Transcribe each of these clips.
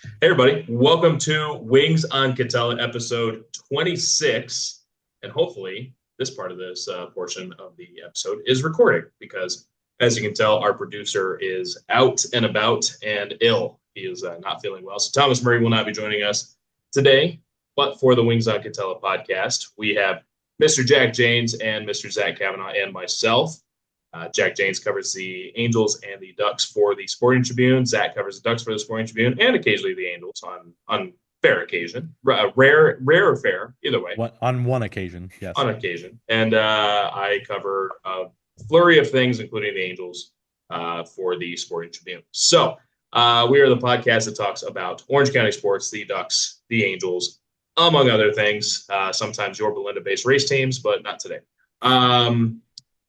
Hey, everybody. Welcome to Wings on Katella, episode 26. And hopefully, this part of this portion of the episode is recording because, as you can tell, our producer is out and about and ill. He is not feeling well. So, Thomas Murray will not be joining us today. But for the Wings on Katella podcast, we have Mr. Jack Janes and Mr. Zach Cavanagh and myself. Jack Janes covers the Angels and the Ducks for the Sporting Tribune. Zach covers the Ducks for the Sporting Tribune and occasionally the Angels on fair occasion, rare or fair, either way. On one occasion, yes. On occasion, and I cover a flurry of things, including the Angels, for the Sporting Tribune. So we are the podcast that talks about Orange County sports, the Ducks, the Angels, among other things. Sometimes your Belinda-based race teams, but not today.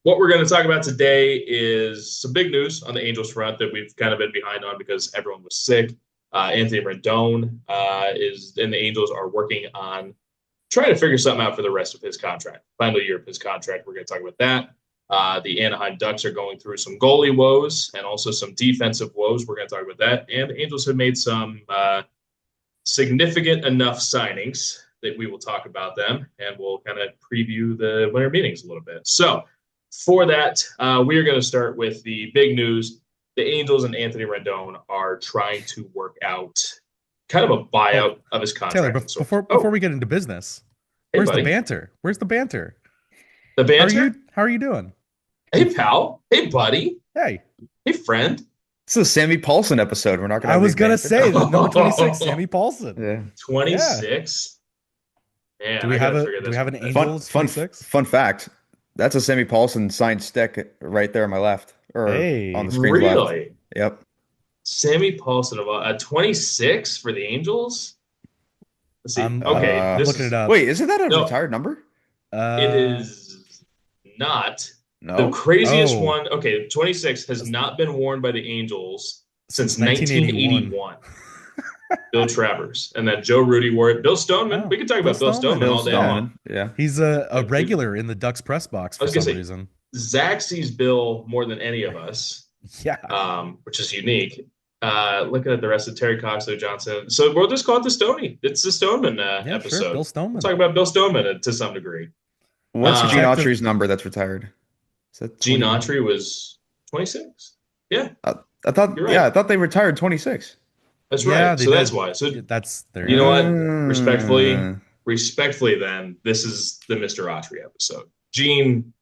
What we're going to talk about today is some big news on the Angels front that we've kind of been behind on because everyone was sick. Anthony Rendon and the Angels are working on trying to figure something out for the rest of his contract. Final year of his contract. We're going to talk about that. The Anaheim Ducks are going through some goalie woes and also some defensive woes. We're going to talk about that. And the Angels have made some significant enough signings that we will talk about them and we'll kind of preview the winter meetings a little bit. So, for that, we are going to start with the big news. The Angels and Anthony Rendon are trying to work out kind of a buyout of his contract. Taylor, before we get into business, where's the banter? Where's the banter? The banter? How are you doing? Hey, pal. Hey, buddy. Hey. Hey, friend. It's a Sammy Paulson episode. We're not going to. I was going to say number 26, Sammy Paulson. Yeah. 26. Yeah. Do we have an Angels 26? Fun fact. That's a Sammy Paulson signed stick right there on my left, or on the screen. Really? Left. Yep. Sammy Paulson of 26 for the Angels. Let's see. Okay, looking it up. Wait, isn't that a retired number? It is not. No. The craziest one. Okay, 26 has not been worn by the Angels since 1981. Bill Travers, and then Joe Rudy wore it. Bill Stoneman. We can talk about Bill Stoneman all day long. Yeah, he's a regular in the Ducks press box for some reason. Zach sees Bill more than any of us. Yeah, which is unique. Looking at the rest of Terry Cox, Lou Johnson. So we'll just call it the Stoney. It's the Stoneman episode. Sure. Bill Stoneman. We'll talk about Bill Stoneman to some degree. What's Gene Autry's number that's retired? Gene Autry was 26. Yeah, I thought. Right. Yeah, I thought they retired 26. That's right. Yeah, so that's why. So that's there. You know what? Respectfully, then this is the Mr. Autry episode. Gene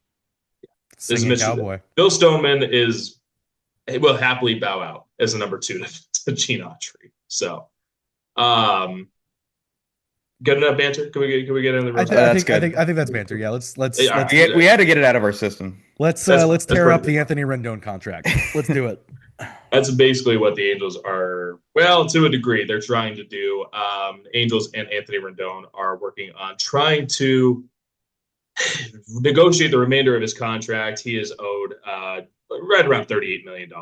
is Mr. Cowboy. Bill Stoneman will happily bow out as the number 2 to Gene Autry. So, good enough banter. Can we get in the room? I think that's banter. Yeah, let's we had to get it out of our system. Let's tear up the Anthony Rendon contract. Let's do it. That's basically what the Angels are, well, to a degree, they're trying to do. Angels and Anthony Rendon are working on trying to negotiate the remainder of his contract. He is owed right around $38 million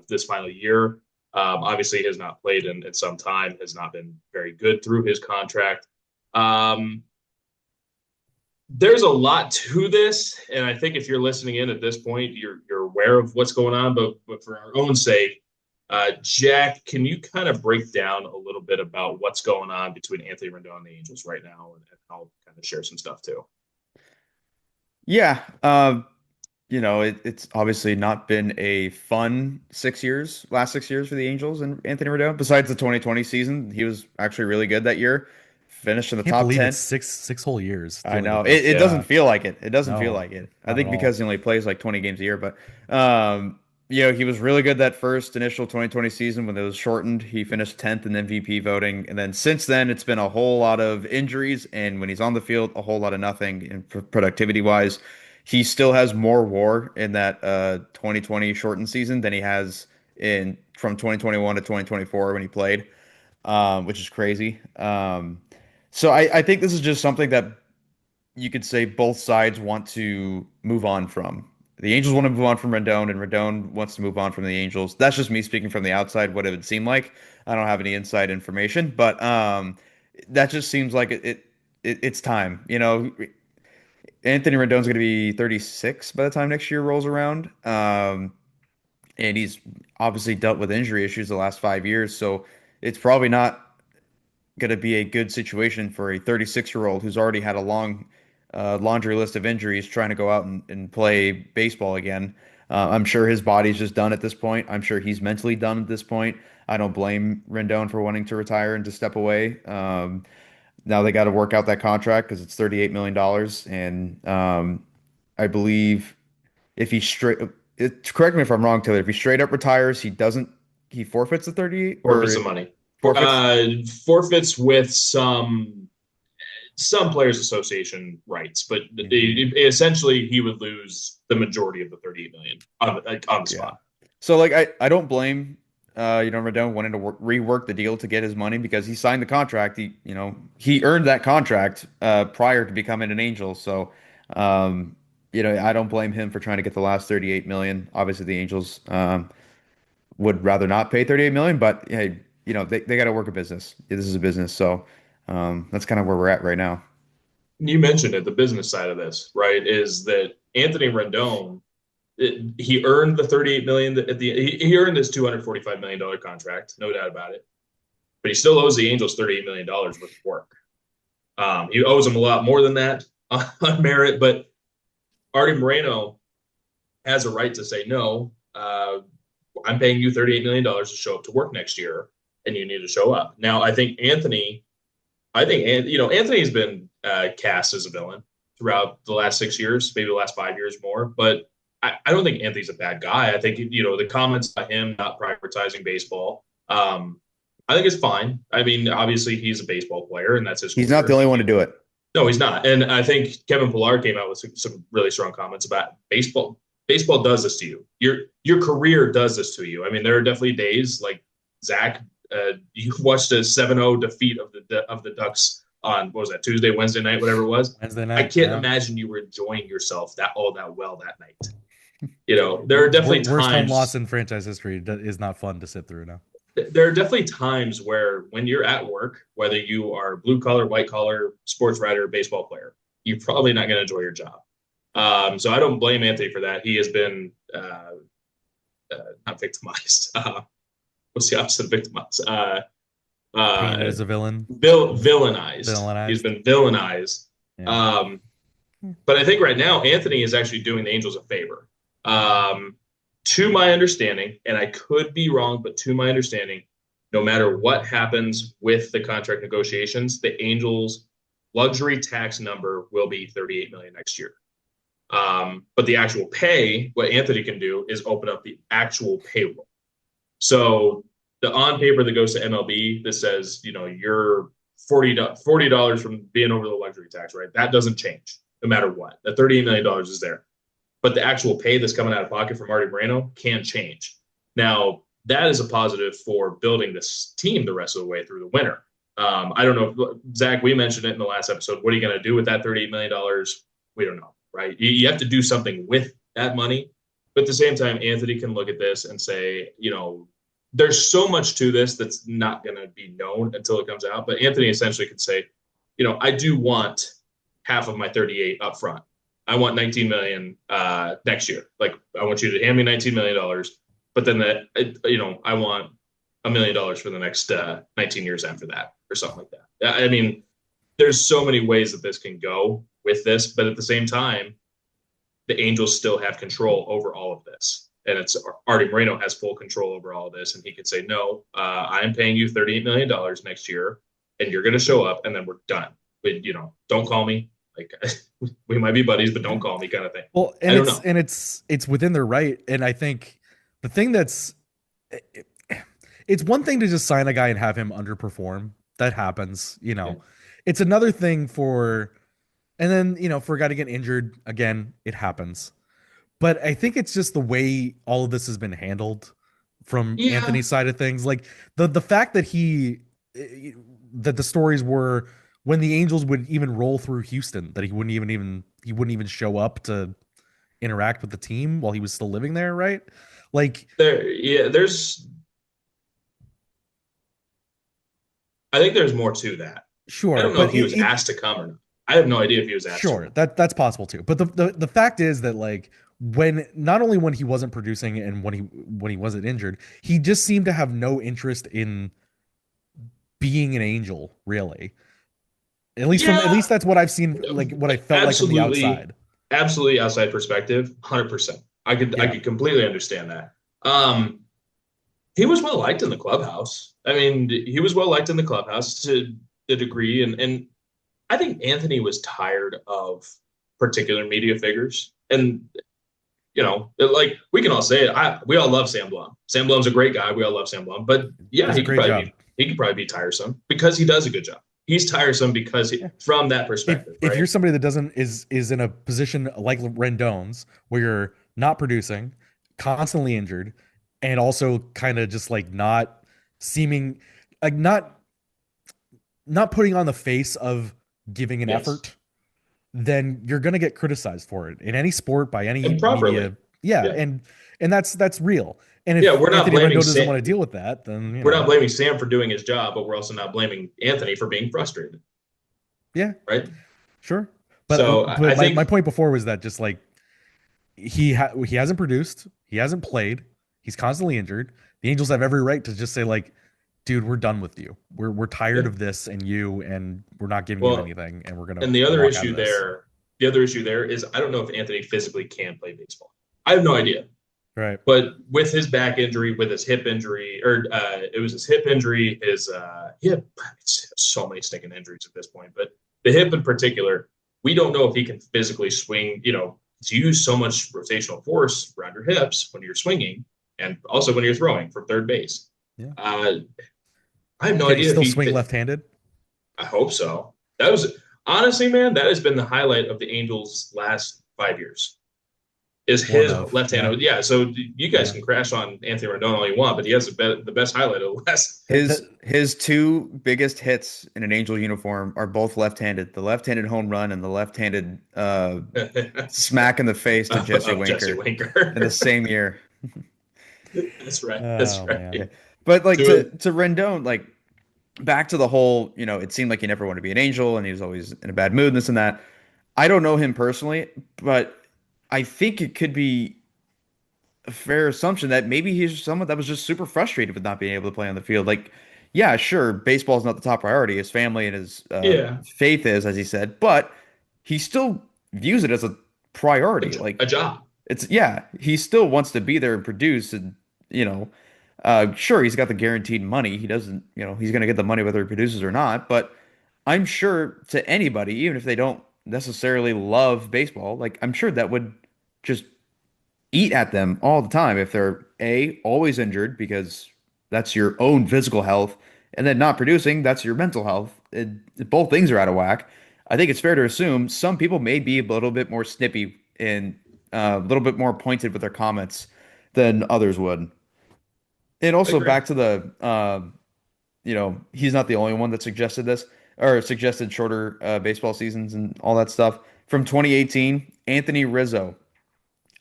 this final year. Obviously, he has not played in some time, has not been very good through his contract. There's a lot to this, and I think if you're listening in at this point, you're aware of what's going on. But for our own sake, Jack, can you kind of break down a little bit about what's going on between Anthony Rendon and the Angels right now, and I'll kind of share some stuff too. Yeah, it's obviously not been a fun last 6 years for the Angels and Anthony Rendon. Besides the 2020 season, he was actually really good that year. Finished in the top 10. It's six whole years. I know. It doesn't feel like it. It doesn't feel like it. I think because he only plays like 20 games a year. But, he was really good that first initial 2020 season when it was shortened. He finished 10th in MVP voting. And then since then, it's been a whole lot of injuries. And when he's on the field, a whole lot of nothing in productivity-wise. He still has more WAR in that 2020 shortened season than he has from 2021 to 2024 when he played, which is crazy. So I think this is just something that you could say both sides want to move on from. The Angels want to move on from Rendon, and Rendon wants to move on from the Angels. That's just me speaking from the outside, what it would seem like. I don't have any inside information, but that just seems like it's time. Anthony Rendon's going to be 36 by the time next year rolls around. And he's obviously dealt with injury issues the last 5 years. So it's probably not going to be a good situation for a 36-year-old who's already had a long laundry list of injuries trying to go out and play baseball again. I'm sure his body's just done at this point. I'm sure he's mentally done at this point. I don't blame Rendon for wanting to retire and to step away. Now they got to work out that contract because it's $38 million. And I believe if he correct me if I'm wrong, Taylor, if he straight up retires, he forfeits the 38 Forfeits some money. Forfeits? Forfeits with some players association rights, but essentially he would lose the majority of the 38 million on the spot. So like I don't blame Rendon wanting to rework the deal to get his money because he signed the contract. He earned that contract prior to becoming an Angel. So I don't blame him for trying to get the last 38 million. Obviously the Angels would rather not pay 38 million, but hey, they got to work a business. This is a business, so that's kind of where we're at right now. You mentioned it. The business side of this, right, is that Anthony Rendon, he earned the 38 million at he earned this $245 million contract, no doubt about it. But he still owes the Angels $38 million worth of work. He owes them a lot more than that on merit, but Artie Moreno has a right to say no. I'm paying you $38 million to show up to work next year, and you need to show up. Now, I think Anthony's been cast as a villain throughout the last 6 years, maybe the last 5 years more. But I don't think Anthony's a bad guy. I think, the comments about him not prioritizing baseball, I think it's fine. I mean, obviously he's a baseball player and that's his career. He's not the only one to do it. No, he's not. And I think Kevin Pillar came out with some really strong comments about baseball. Baseball does this to you. Your career does this to you. I mean, there are definitely days like Zach, you watched a 7-0 defeat of the Ducks on, what was that, Tuesday, Wednesday night, whatever it was. Wednesday night. I can't imagine you were enjoying yourself that well that night. There are definitely worst times. Home loss in franchise history is not fun to sit through now. There are definitely times where when you're at work, whether you are blue collar, white collar, sports writer, baseball player, you're probably not going to enjoy your job. So I don't blame Anthony for that. He has been not victimized. What's the opposite of victimized? Painted as a villain. Villainized. He's been villainized. Yeah. But I think right now Anthony is actually doing the Angels a favor. To my understanding, and I could be wrong, but to my understanding, no matter what happens with the contract negotiations, the Angels' luxury tax number will be $38 million next year. But the actual pay, what Anthony can do is open up the actual payroll. So the on paper that goes to MLB that says, you're $40 from being over the luxury tax, right? That doesn't change no matter what. The $38 million is there. But the actual pay that's coming out of pocket from Artie Moreno can change. Now, that is a positive for building this team the rest of the way through the winter. I don't know, Zach, we mentioned it in the last episode. What are you going to do with that $38 million? We don't know, right? You have to do something with that money. But at the same time, Anthony can look at this and say, there's so much to this that's not going to be known until it comes out. But Anthony essentially could say, I do want half of my 38 up front. I want $19 million next year. Like, I want you to hand me $19 million, but then I want $1 million for the next 19 years after that, or something like that. I mean, there's so many ways that this can go with this, but at the same time, the Angels still have control over all of this. And it's Artie Moreno has full control over all of this, and he could say, no, I'm paying you $38 million next year, and you're going to show up, and then we're done. But, don't call me. Like, we might be buddies, but don't call me, kind of thing. Well, and it's within their right. And I think the thing it's one thing to just sign a guy and have him underperform. That happens, Yeah. It's another thing for a guy to get injured again, it happens. But I think it's just the way all of this has been handled from Anthony's side of things. Like the fact that that the stories were when the Angels would even roll through Houston, that he wouldn't even show up to interact with the team while he was still living there, right? Like there's I think there's more to that. Sure. I don't know if he was asked to come or not. I have no idea if he was asked. Sure, that's possible too. But the fact is that, like, not only when he wasn't producing and when he wasn't injured, he just seemed to have no interest in being an Angel, really. At least that's what I've seen, like what I felt like from the outside. Absolutely outside perspective, 100%. I could completely understand that. He was well liked in the clubhouse. I mean, he was well liked in the clubhouse to the degree, and I think Anthony was tired of particular media figures. And like we can all say it. We all love Sam Blum. Sam Blum's a great guy. We all love Sam Blum. But yeah, he could probably be tiresome because he does a good job. He's tiresome because from that perspective. If you're somebody that is in a position like Rendon's where you're not producing, constantly injured, and also kind of just like not seeming like not putting on the face of giving an effort, then you're going to get criticized for it in any sport by any media. Yeah. And that's real. And if we're not Anthony Rendon doesn't want to deal with that, then we're not blaming Sam for doing his job, but we're also not blaming Anthony for being frustrated. Yeah. Right. Sure. But I think my point before was that just like he hasn't produced, he hasn't played, he's constantly injured. The Angels have every right to just say like, dude, we're done with you. We're tired of this and we're not giving you anything, and we're gonna. And the other issue there is I don't know if Anthony physically can play baseball. I have no idea. Right. But with his back injury, with his hip injury, or it was his hip injury, he had so many stinking injuries at this point. But the hip in particular, we don't know if he can physically swing. To use so much rotational force around your hips when you're swinging, and also when you're throwing from third base. Yeah. I have no idea. Still swing left-handed? I hope so. That was honestly, man, that has been the highlight of the Angels' last 5 years. Is his left-handed? Yeah. So you guys can crash on Anthony Rendon all you want, but he has the best highlight of the last. His two biggest hits in an Angel uniform are both left-handed. The left-handed home run and the left-handed smack in the face to Jesse Winker in the same year. That's right. That's right. Yeah. But like to Rendon, like back to the whole, it seemed like he never wanted to be an Angel and he was always in a bad mood and this and that. I don't know him personally, but I think it could be a fair assumption that maybe he's someone that was just super frustrated with not being able to play on the field. Like, yeah, sure, baseball is not the top priority. His family and his faith is, as he said, but he still views it as a priority, like a job. He still wants to be there and produce, and sure, he's got the guaranteed money. He doesn't, he's going to get the money whether he produces or not. But I'm sure to anybody, even if they don't necessarily love baseball, like I'm sure that would just eat at them all the time if they're always injured, because that's your own physical health, and then not producing, that's your mental health. Both things are out of whack. I think it's fair to assume some people may be a little bit more snippy and a little bit more pointed with their comments than others would. And also back to the, he's not the only one that suggested this or suggested shorter baseball seasons and all that stuff. From 2018, Anthony Rizzo.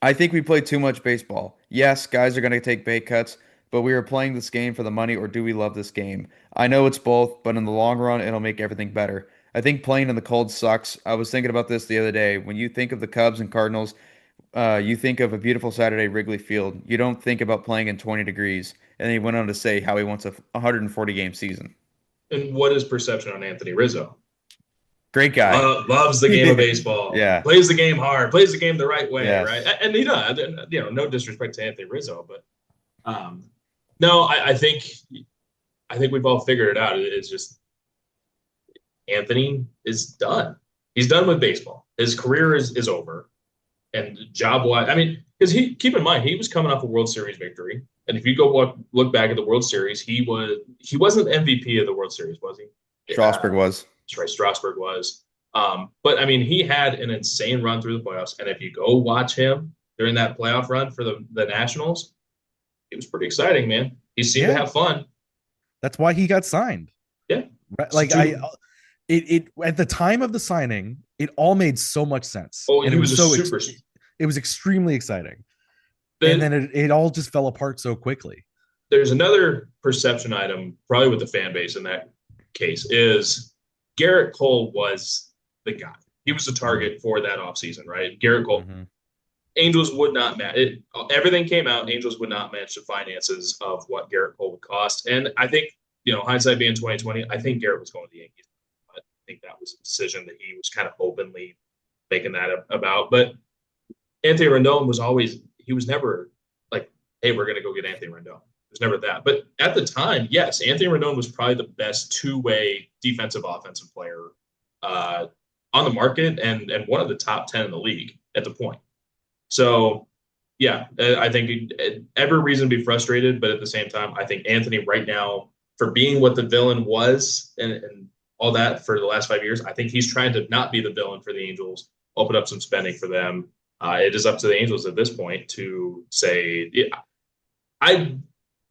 I think we play too much baseball. Yes, guys are going to take pay cuts, but we are playing this game for the money, or do we love this game? I know it's both, but in the long run, it'll make everything better. I think playing in the cold sucks. I was thinking about this the other day. When you think of the Cubs and Cardinals, you think of a beautiful Saturday Wrigley Field. You don't think about playing in 20 degrees. And then he went on to say how he wants a 140-game season. And what is perception on Anthony Rizzo? Great guy. Loves the game of baseball. Yeah. Plays the game hard. Plays the game the right way, yes. right? And he does. No disrespect to Anthony Rizzo, but no, I think we've all figured it out. It's just Anthony is done. He's done with baseball. His career is over. And job-wise, I mean, because keep in mind, he was coming off a World Series victory. And if you go look back at the World Series, he wasn't MVP of the World Series, was he? Strasburg was. That's right, Strasburg was. But I mean, he had an insane run through the playoffs. And if you go watch him during that playoff run for the Nationals, it was pretty exciting, man. He seemed to have fun. That's why he got signed. Yeah. Right? Like it at the time of the signing, it all made so much sense. Oh, and it was extremely exciting. And then it all just fell apart so quickly. There's another perception item, probably with the fan base in that case, is Garrett Cole was the guy. He was the target for that offseason, right? Garrett Cole. Mm-hmm. Angels would not match it. Everything came out. Angels would not match the finances of what Garrett Cole would cost. And I think hindsight being 2020, I think Garrett was going to the Yankees. I think that was a decision that he was kind of openly making that about. But Anthony Rendon he was never like, hey, we're going to go get Anthony Rendon. It was never that. But at the time, yes, Anthony Rendon was probably the best two-way defensive offensive player on the market and one of the top 10 in the league at the point. So, yeah, I think every reason to be frustrated, but at the same time, I think Anthony right now, for being what the villain was and all that for the last 5 years, I think he's trying to not be the villain for the Angels, open up some spending for them. It is up to the Angels at this point to say,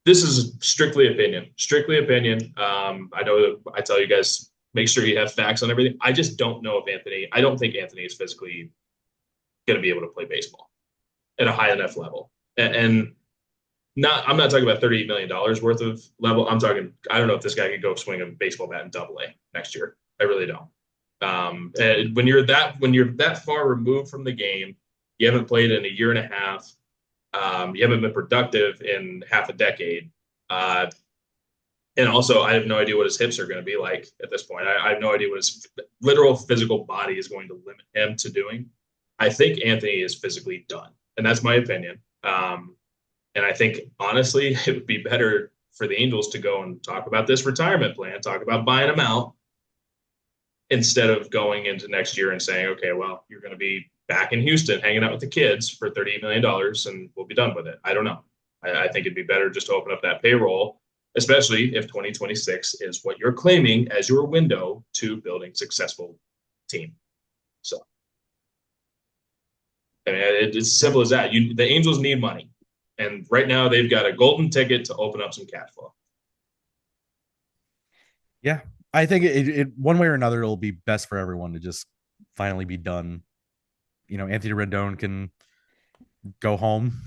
this is strictly opinion. I know that I tell you guys, make sure you have facts on everything. I just don't know if I don't think Anthony is physically going to be able to play baseball at a high enough level. And I'm not talking about $38 million worth of level. I don't know if this guy could go swing a baseball bat in Double-A next year. I really don't. And when you're that far removed from the game, you haven't played in a year and a half. You haven't been productive in half a decade. And also, I have no idea what his hips are going to be like at this point. I have no idea what his literal physical body is going to limit him to doing. I think Anthony is physically done, and that's my opinion. And I think, honestly, it would be better for the Angels to go and talk about this retirement plan, talk about buying him out, instead of going into next year and saying, okay, well, you're going to be back in Houston hanging out with the kids for $38 million and we'll be done with it. I don't know. I think it'd be better just to open up that payroll, especially if 2026 is what you're claiming as your window to building successful team. So, I mean, it's as simple as that. The Angels need money. And right now they've got a golden ticket to open up some cash flow. Yeah. I think it one way or another, it'll be best for everyone to just finally be done. Anthony Rendon can go home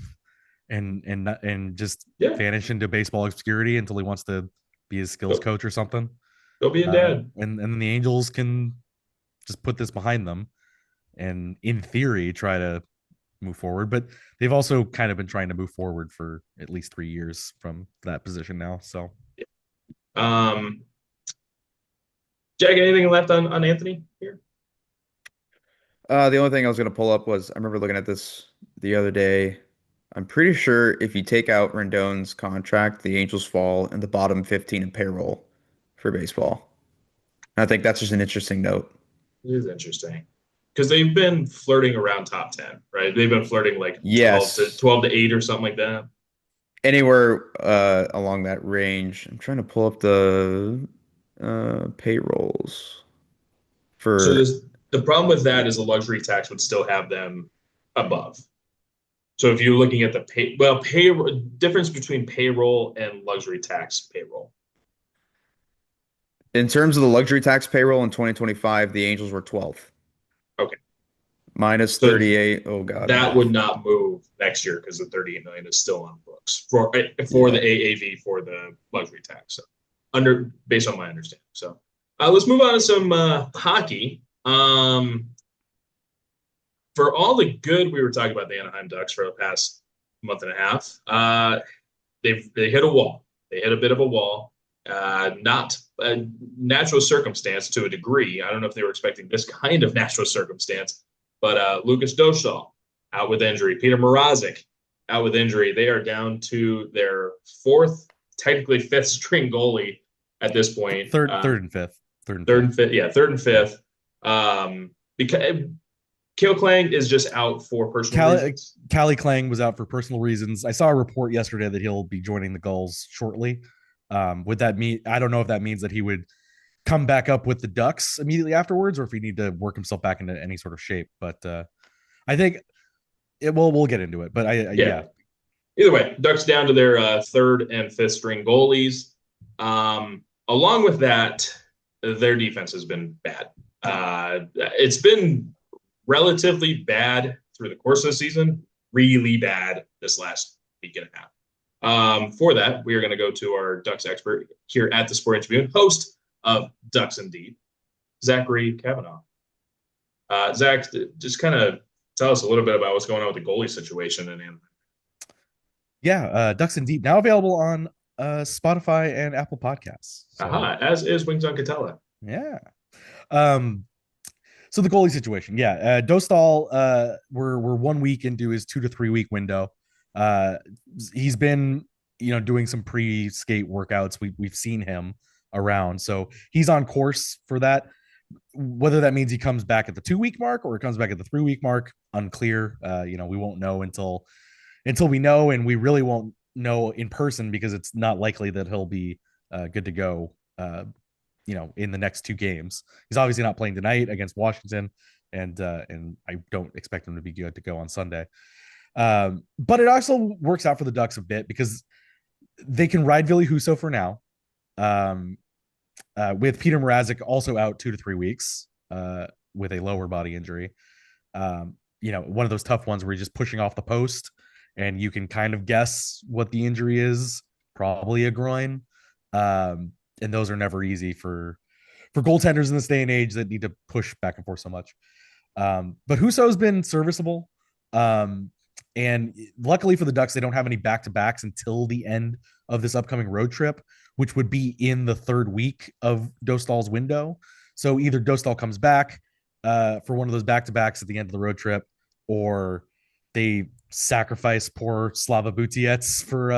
and just vanish into baseball obscurity until he wants to be his skills coach or something. Go be a dad. And the Angels can just put this behind them and, in theory, try to move forward. But they've also kind of been trying to move forward for at least 3 years from that position now. So, Jack, anything left on Anthony here? The only thing I was going to pull up was I remember looking at this the other day. I'm pretty sure if you take out Rendon's contract, the Angels fall in the bottom 15 in payroll for baseball. And I think that's just an interesting note. It is interesting because they've been flirting around top 10, right? They've been flirting like 12 to 8 or something like that. Anywhere along that range. I'm trying to pull up the payrolls for. So the problem with that is the luxury tax would still have them above. So if you're looking at the payroll difference between payroll and luxury tax payroll. In terms of the luxury tax payroll in 2025, the Angels were 12th. Okay. Minus 38. Oh God. That would not move next year because the 38 million is still on books for the AAV for the luxury tax. So based on my understanding. So let's move on to some hockey. For all the good we were talking about the Anaheim Ducks for the past month and a half, they hit a wall. They hit a bit of a wall. Not a natural circumstance to a degree. I don't know if they were expecting this kind of natural circumstance, but Lucas Dostal out with injury. Peter Mrazek out with injury. They are down to their fourth, technically fifth string goalie at this point. Third and fifth. Third and fifth. Because Kale Klang is just out for personal reasons. Callie Klang was out for personal reasons. I saw a report yesterday that he'll be joining the Gulls shortly. Would that mean? I don't know if that means that he would come back up with the Ducks immediately afterwards, or if he need to work himself back into any sort of shape. But I think we'll get into it. But yeah. Either way, Ducks down to their third and fifth string goalies. Along with that, their defense has been bad. It's been relatively bad through the course of the season, really bad this last week and a half. For that, we are going to go to our Ducks expert here at the Sporting Tribune, host of Ducks Indeed, Zachary Cavanagh. Zach, just kind of tell us a little bit about what's going on with the goalie situation in Anaheim. Yeah, Ducks Indeed now available on Spotify and Apple Podcasts. So, as is Wings on Katella. yeah. So the goalie situation, Dostal, we're 1 week into his 2 to 3 week window. He's been doing some pre-skate workouts. We've seen him around, so he's on course for that. Whether that means he comes back at the 2 week mark or it comes back at the 3 week mark, unclear. We won't know until we know, and we really won't know in person because it's not likely that he'll be good to go. In the next 2 games, he's obviously not playing tonight against Washington, and I don't expect him to be good to go on Sunday. But it also works out for the Ducks a bit because they can ride Ville Husso for now. With Peter Mrazek also out 2 to 3 weeks with a lower body injury. One of those tough ones where you're just pushing off the post and you can kind of guess what the injury is, probably a groin. And those are never easy for goaltenders in this day and age that need to push back and forth so much. But Husso's been serviceable. And luckily for the Ducks, they don't have any back-to-backs until the end of this upcoming road trip, which would be in the 3rd week of Dostal's window. So either Dostal comes back for one of those back-to-backs at the end of the road trip, or they sacrifice poor Slava Butiets for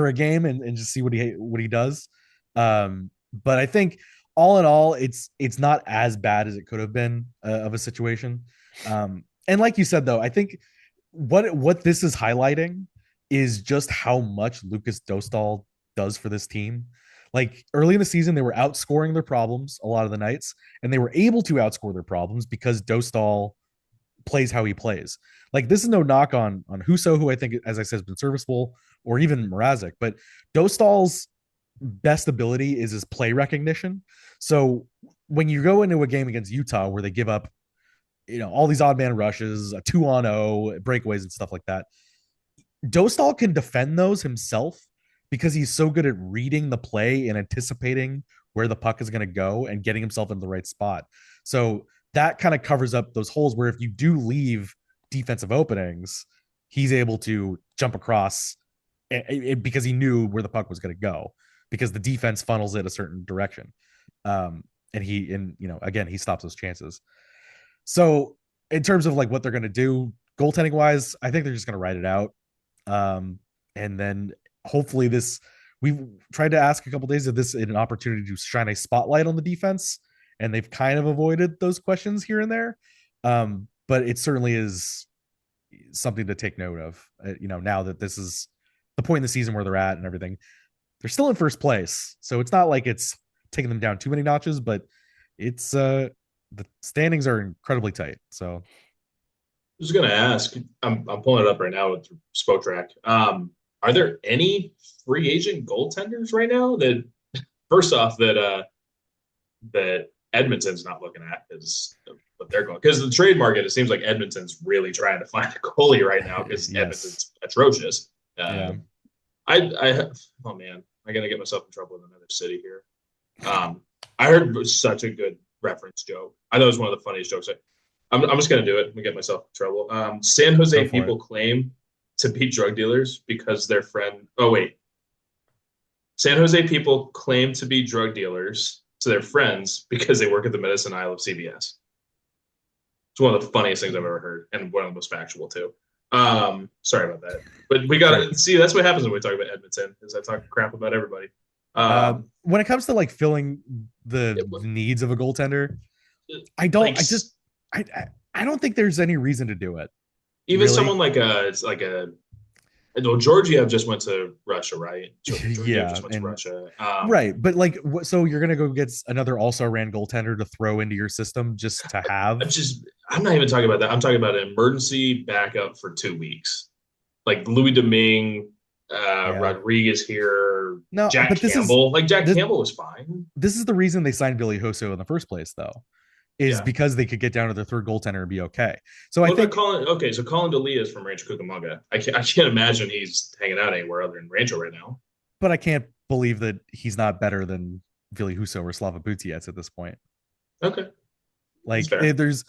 a game and just see what he does. But I think all in all, it's not as bad as it could have been of a situation. And like you said, though, I think what this is highlighting is just how much Lucas Dostal does for this team. Like early in the season, they were outscoring their problems a lot of the nights, and they were able to outscore their problems because Dostal plays how he plays. Like this is no knock on Husso, who I think, as I said, has been serviceable, or even Mrazek, but Dostal's best ability is his play recognition. So when you go into a game against Utah where they give up, all these odd man rushes, a 2-on-0, breakaways and stuff like that, Dostal can defend those himself because he's so good at reading the play and anticipating where the puck is going to go and getting himself in the right spot. So that kind of covers up those holes where if you do leave defensive openings, he's able to jump across because he knew where the puck was going to go, because the defense funnels it a certain direction. And again, he stops those chances. So in terms of like what they're going to do goaltending wise, I think they're just going to ride it out. And then hopefully we've tried to ask a couple days of this in an opportunity to shine a spotlight on the defense, and they've kind of avoided those questions here and there. But it certainly is something to take note of, now that this is the point in the season where they're at and everything. They're still in first place, so it's not like it's taking them down too many notches, but it's the standings are incredibly tight. So I was going to ask, I'm pulling it up right now with Spoke Track. Are there any free agent goaltenders right now that, first off, that Edmonton's not looking at is what they're going? Because the trade market, it seems like Edmonton's really trying to find a goalie right now because Yes. Edmonton's atrocious. Yeah. Oh man, I gotta get myself in trouble in another city here. I heard such a good reference joke. I thought it was one of the funniest jokes. I'm just gonna do it and get myself in trouble. San Jose people claim to be drug dealers because their friend. Oh wait, San Jose people claim to be drug dealers to their friends because they work at the medicine aisle of CVS. It's one of the funniest things I've ever heard, and one of the most factual too. Sorry about that, but we gotta see. That's what happens when we talk about Edmonton. Is I talk crap about everybody. When it comes to like filling the needs of a goaltender, I don't. Like, I don't think there's any reason to do it. Even really? Someone like a. No, Georgiev just went to Russia, right? Georgiev just went to Russia. Right, but like, so you're gonna go get another also-ran goaltender to throw into your system just to have? I'm not even talking about that. I'm talking about an emergency backup for 2 weeks, like Louis Domingue, Rodriguez here, no, Jack but Campbell. Campbell was fine. This is the reason they signed Ville Husso in the first place, though. Is because they could get down to their third goaltender and be okay. So I think Colin D'Elia is from Rancho Cucamonga. I can't imagine he's hanging out anywhere other than Rancho right now. But I can't believe that he's not better than Ville Husso or Slava Butiets at this point. Okay, like there's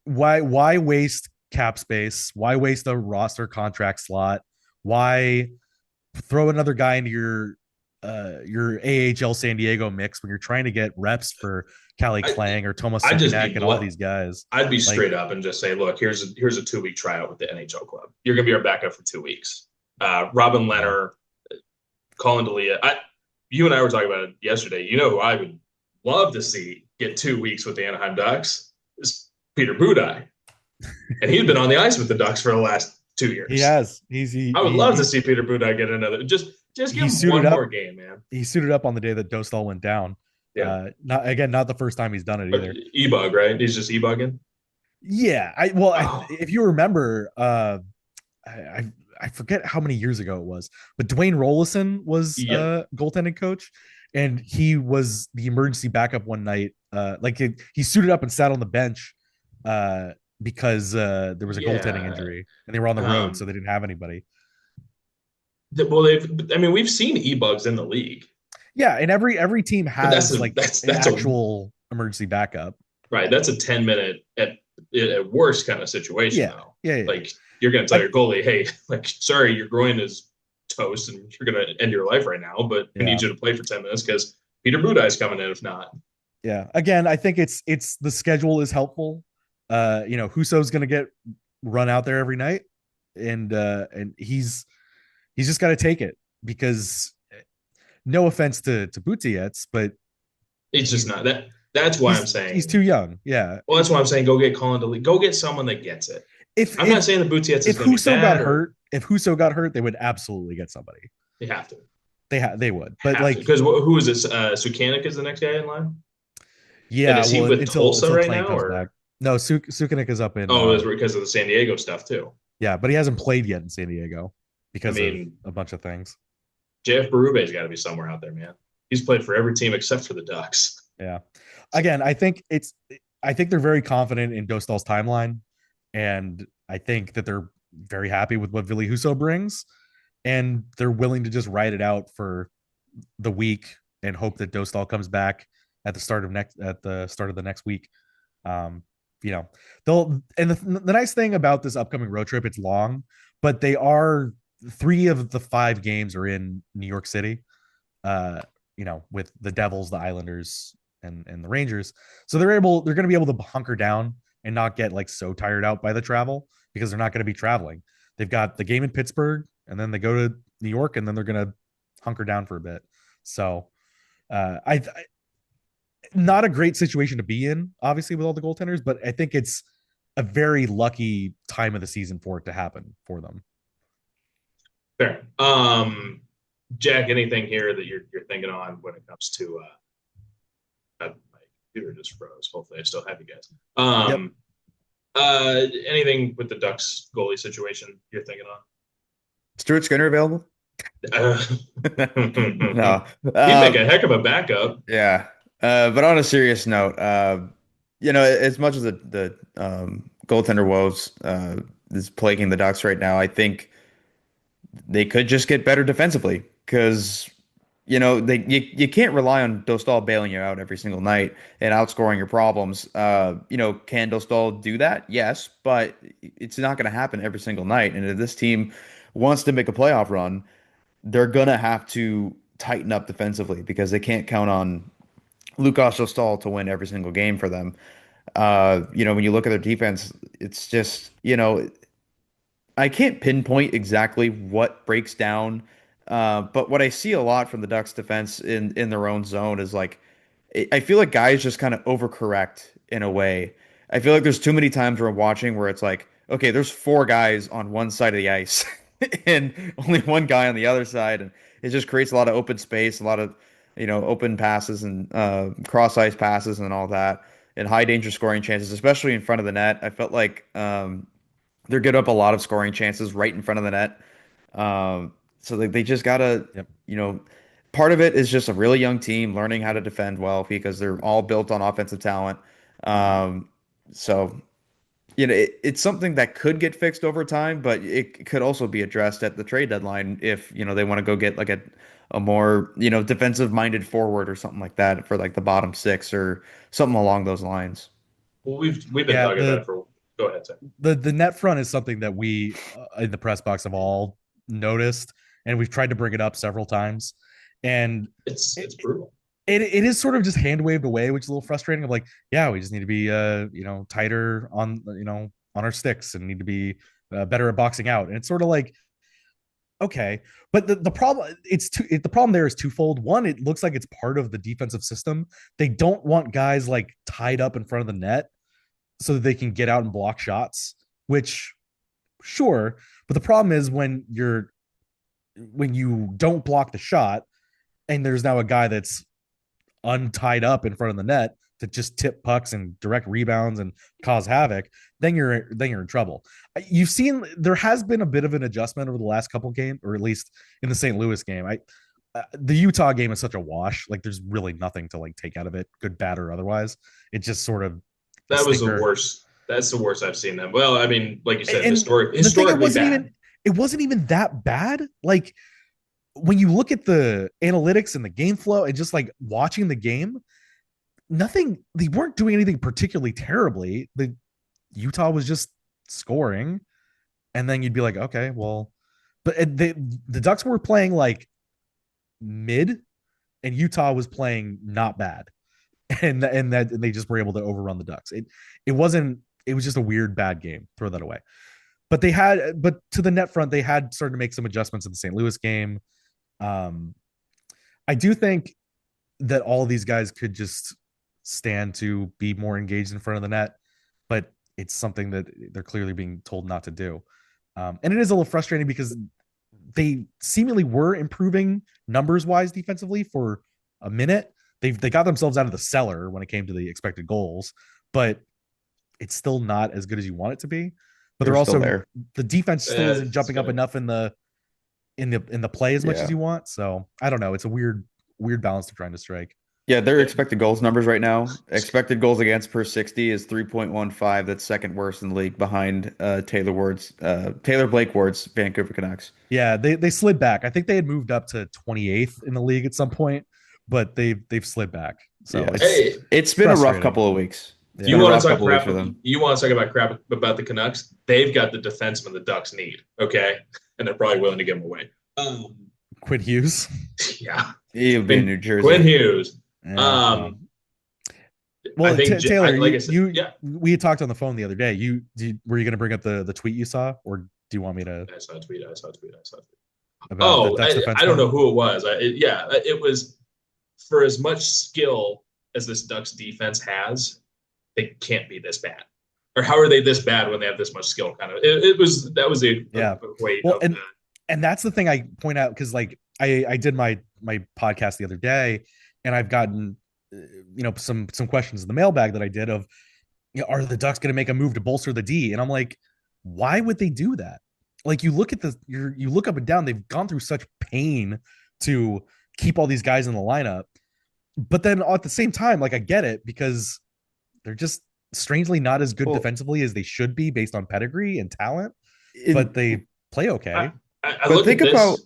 why waste cap space? Why waste a roster contract slot? Why throw another guy into your AHL San Diego mix when you're trying to get reps for Callie I, Klang or Thomas I'd just Sukanek be and all these guys. I'd be Like, straight up and just say, look, here's a 2 week tryout with the NHL club. You're gonna be our backup for 2 weeks. Robin yeah. Leonard, Colin Delia. You and I were talking about it yesterday. You know who I would love to see get 2 weeks with the Anaheim Ducks is Peter Budaj, and he's been on the ice with the Ducks for the last 2 years. He has. I would love to see Peter Budaj get another. Just give him one more game, man. He suited up on the day that Dostal went down. Yeah. Not the first time he's done it either. E-bug, right? He's just e-bugging. Yeah. If you remember, I forget how many years ago it was, but Dwayne Rollison was goaltending coach, and he was the emergency backup one night. He suited up and sat on the bench because there was a goaltending injury, and they were on the road, so they didn't have anybody. Well, we've seen e-bugs in the league. Yeah, and every team has that's actual emergency backup. Right, that's a 10-minute at worst kind of situation. Yeah, though. Yeah. Like you're gonna tell your goalie, hey, sorry, your groin is toast, and you're gonna end your life right now, but we need you to play for 10 minutes because Peter Budaj is coming in. If not, yeah. Again, I think it's the schedule is helpful. Husso's gonna get run out there every night, and he's just got to take it because. No offense to Butiets, but it's just not that. That's why I'm saying he's too young. Yeah. Well, that's why I'm saying go get Colin Delia. Go get someone that gets it. I'm not saying that Butiets is going to be bad. If Husso got hurt, they would absolutely get somebody. They have to. They would. But because who is this? Sukanek is the next guy in line. Yeah. And is he with Tulsa right now? Or? No, Sukanek is up in. Oh, it was because of the San Diego stuff too. Yeah, but he hasn't played yet in San Diego because of a bunch of things. JF Berube's got to be somewhere out there, man. He's played for every team except for the Ducks. Yeah. Again, I think they're very confident in Dostal's timeline, and I think that they're very happy with what Ville Husso brings, and they're willing to just ride it out for the week and hope that Dostal comes back at the start of the next week. They'll the nice thing about this upcoming road trip, it's long, but they are 3 of the 5 games are in New York City, with the Devils, the Islanders, and the Rangers. So they're going to be able to hunker down and not get so tired out by the travel because they're not going to be traveling. They've got the game in Pittsburgh, and then they go to New York, and then they're going to hunker down for a bit. So I not a great situation to be in, obviously, with all the goaltenders, but I think it's a very lucky time of the season for it to happen for them. Fair. Jack, anything here that you're thinking on when it comes to my computer just froze. Hopefully I still have you guys. Anything with the Ducks goalie situation you're thinking on? Stuart Skinner available? No. He'd make a heck of a backup. Yeah. But on a serious note, as much as the goaltender woes is plaguing the Ducks right now, I think they could just get better defensively because you can't rely on Dostal bailing you out every single night and outscoring your problems. Can Dostal do that? Yes, but it's not going to happen every single night. And if this team wants to make a playoff run, they're going to have to tighten up defensively because they can't count on Lukas Dostal to win every single game for them. When you look at their defense, it's just, I can't pinpoint exactly what breaks down, but what I see a lot from the Ducks defense in their own zone is I feel like guys just kind of overcorrect in a way. I feel like there's too many times where I'm watching where it's okay, there's 4 guys on one side of the ice and only 1 guy on the other side, and it just creates a lot of open space, a lot of open passes and cross ice passes and all that, and high danger scoring chances, especially in front of the net. I felt like they're giving up a lot of scoring chances right in front of the net. So they just gotta, part of it is just a really young team learning how to defend well because they're all built on offensive talent. It's something that could get fixed over time, but it could also be addressed at the trade deadline if they want to go get a more defensive minded forward or something like that for the bottom 6 or something along those lines. Well, we've been talking about it for. Go ahead, Sam. The net front is something that we in the press box have all noticed, and we've tried to bring it up several times, and It's brutal. It is sort of just hand waved away, which is a little frustrating. Of like, yeah, we just need to be tighter on on our sticks and need to be better at boxing out, and it's sort of like, okay, but the problem the problem there is twofold. One, it looks like it's part of the defensive system. They don't want guys like tied up in front of the net so that they can get out and block shots, which sure, but the problem is when you don't block the shot and there's now a guy that's untied up in front of the net to just tip pucks and direct rebounds and cause havoc, then you're in trouble. You've seen there has been a bit of an adjustment over the last couple games, or at least in the St. Louis game. The Utah game is such a wash. Like there's really nothing to like take out of it, good, bad, or otherwise. It just sort of that was the worst. That's the worst I've seen them. Well, I mean, like you said, historically bad. It wasn't even that bad. Like when you look at the analytics and the game flow and just like watching the game, they weren't doing anything particularly terribly. The Utah was just scoring, and then you'd be like, okay, well, but the Ducks were playing like mid, and Utah was playing not bad, and they just were able to overrun the Ducks. It wasn't. It was just a weird bad game. Throw that away. But to the net front, they had started to make some adjustments in the St. Louis game. I do think that all these guys could just stand to be more engaged in front of the net, but it's something that they're clearly being told not to do. And it is a little frustrating because they seemingly were improving numbers wise defensively for a minute. They got themselves out of the cellar when it came to the expected goals, but it's still not as good as you want it to be. But they're also there. The defense still isn't jumping up enough in the play as much as you want. So I don't know. It's a weird balance they're trying to strike. Yeah, their expected goals numbers right now. Expected goals against per 60 is 3.15. That's second worst in the league behind Taylor Blake Ward's Vancouver Canucks. Yeah, they slid back. I think they had moved up to 28th in the league at some point, but they've slid back. So yeah. It's been a rough couple of weeks. Yeah. You want to talk crap? You want to talk about crap about the Canucks? They've got the defenseman the Ducks need. Okay, and they're probably willing to give him away. Quinn Hughes. Yeah, he'll be in New Jersey. Quinn Hughes. Well, I think Taylor, like I said, we had talked on the phone the other day. Were you going to bring up the tweet you saw, or do you want me to? I saw a tweet. About I don't know who it was. It was for as much skill as this Ducks defense has, they can't be this bad. Or how are they this bad when they have this much skill? Kind of. That was a weight. Well, and that's the thing I point out because like I did my podcast the other day, and I've gotten some questions in the mailbag that I did of, are the Ducks going to make a move to bolster the D? And I'm like, why would they do that? Like you look at you look up and down, they've gone through such pain to keep all these guys in the lineup, but then at the same time, like I get it because they're just strangely not as good defensively as they should be based on pedigree and talent, but they play okay. But think about,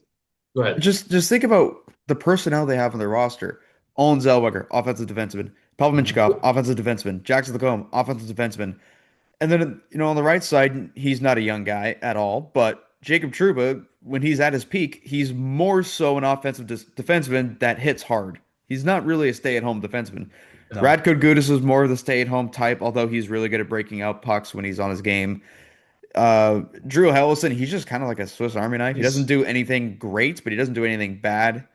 go ahead. Just think about the personnel they have on their roster. Olin Zellweger, offensive defenseman. Pavel Minchikov, offensive defenseman. Jackson Lacombe, offensive defenseman. And then, on the right side, he's not a young guy at all, but Jacob Trouba, when he's at his peak, he's more so an offensive defenseman that hits hard. He's not really a stay-at-home defenseman. No. Radko Gudas is more of the stay-at-home type, although he's really good at breaking out pucks when he's on his game. Drew Helleson, he's just kind of like a Swiss Army knife. He doesn't do anything great, but he doesn't do anything bad.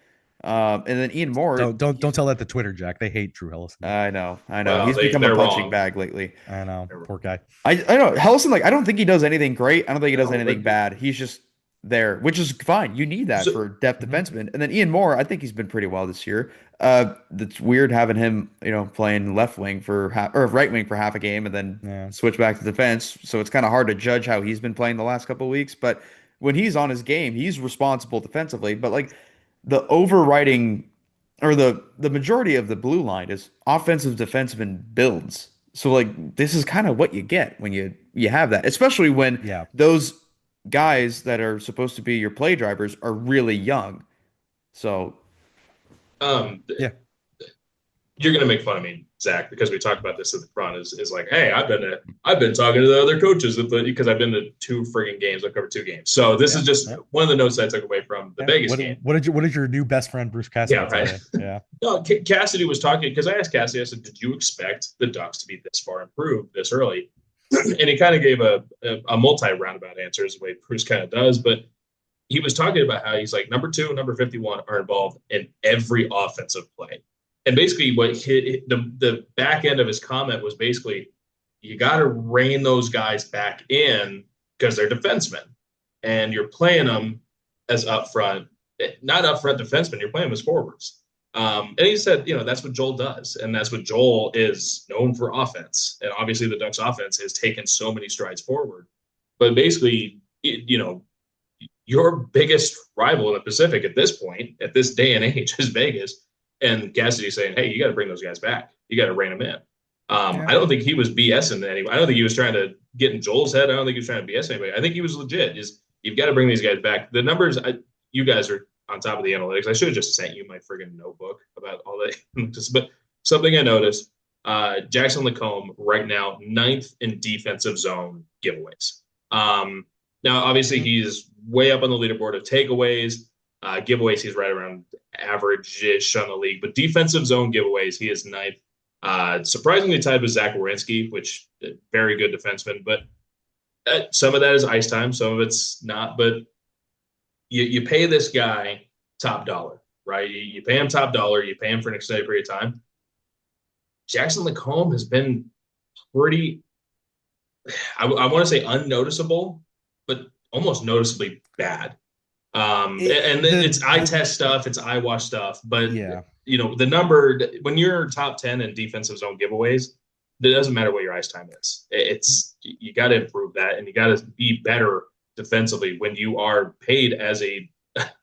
And then Ian Moore. Don't tell that to Twitter, Jack. They hate Drew Helleson. I know. Well, he's become a punching bag lately. I know. Poor guy. I know. Helleson, like, I don't think he does anything great. I don't think he does anything bad. He's just there, which is fine. You need that for depth defenseman. And then Ian Moore, I think he's been pretty well this year. It's weird having him, playing left wing or right wing for half a game and then switch back to defense. So it's kind of hard to judge how he's been playing the last couple of weeks. But when he's on his game, he's responsible defensively. But like the overriding or the majority of the blue line is offensive defenseman builds. So like this is kind of what you get when you have that, especially when those guys that are supposed to be your play drivers are really young. So you're gonna make fun of me, Zach, because we talked about this at the front. Is like, hey, I've been talking to the other coaches because I've been to 2 friggin' games. I've covered 2 games. So this is just one of the notes I took away from the Vegas game. What did your new best friend Bruce Cassidy say? Yeah. No, Cassidy was talking because I asked Cassidy. I said, "Did you expect the Ducks to be this far improved this early?" And he kind of gave a multi-roundabout answer, as the way Bruce kind of does. But he was talking about how he's like number 2, number 51 are involved in every offensive play. And basically what the back end of his comment was basically, you got to rein those guys back in because they're defensemen. And you're playing them as upfront, not upfront defensemen, you're playing them as forwards. And he said, that's what Joel does. And that's what Joel is known for offense. And obviously the Ducks offense has taken so many strides forward. But basically, your biggest rival in the Pacific at this point, at this day and age, is Vegas. And Cassidy saying, hey, you got to bring those guys back. You got to rein them in. I don't think he was BSing anybody. I don't think he was trying to get in Joel's head. I don't think he was trying to BS anybody. I think he was legit. You've got to bring these guys back. The numbers, you guys are on top of the analytics. I should have just sent you my friggin' notebook about all that. But something I noticed, Jackson Lacombe right now, 9th in defensive zone giveaways. Now, obviously, he's way up on the leaderboard of takeaways. Giveaways, he's right around average-ish on the league. But defensive zone giveaways, he is 9th. Surprisingly tied with Zach Werenski, which very good defenseman. But some of that is ice time. Some of it's not. But you pay this guy top dollar, right? You pay him top dollar. You pay him for an extended period of time. Jackson Lacombe has been pretty, I want to say unnoticeable, but almost noticeably bad. It's eye test stuff, it's eye wash stuff, but the number, when you're top 10 in defensive zone giveaways, it doesn't matter what your ice time is. You got to improve that, and you got to be better defensively when you are paid as a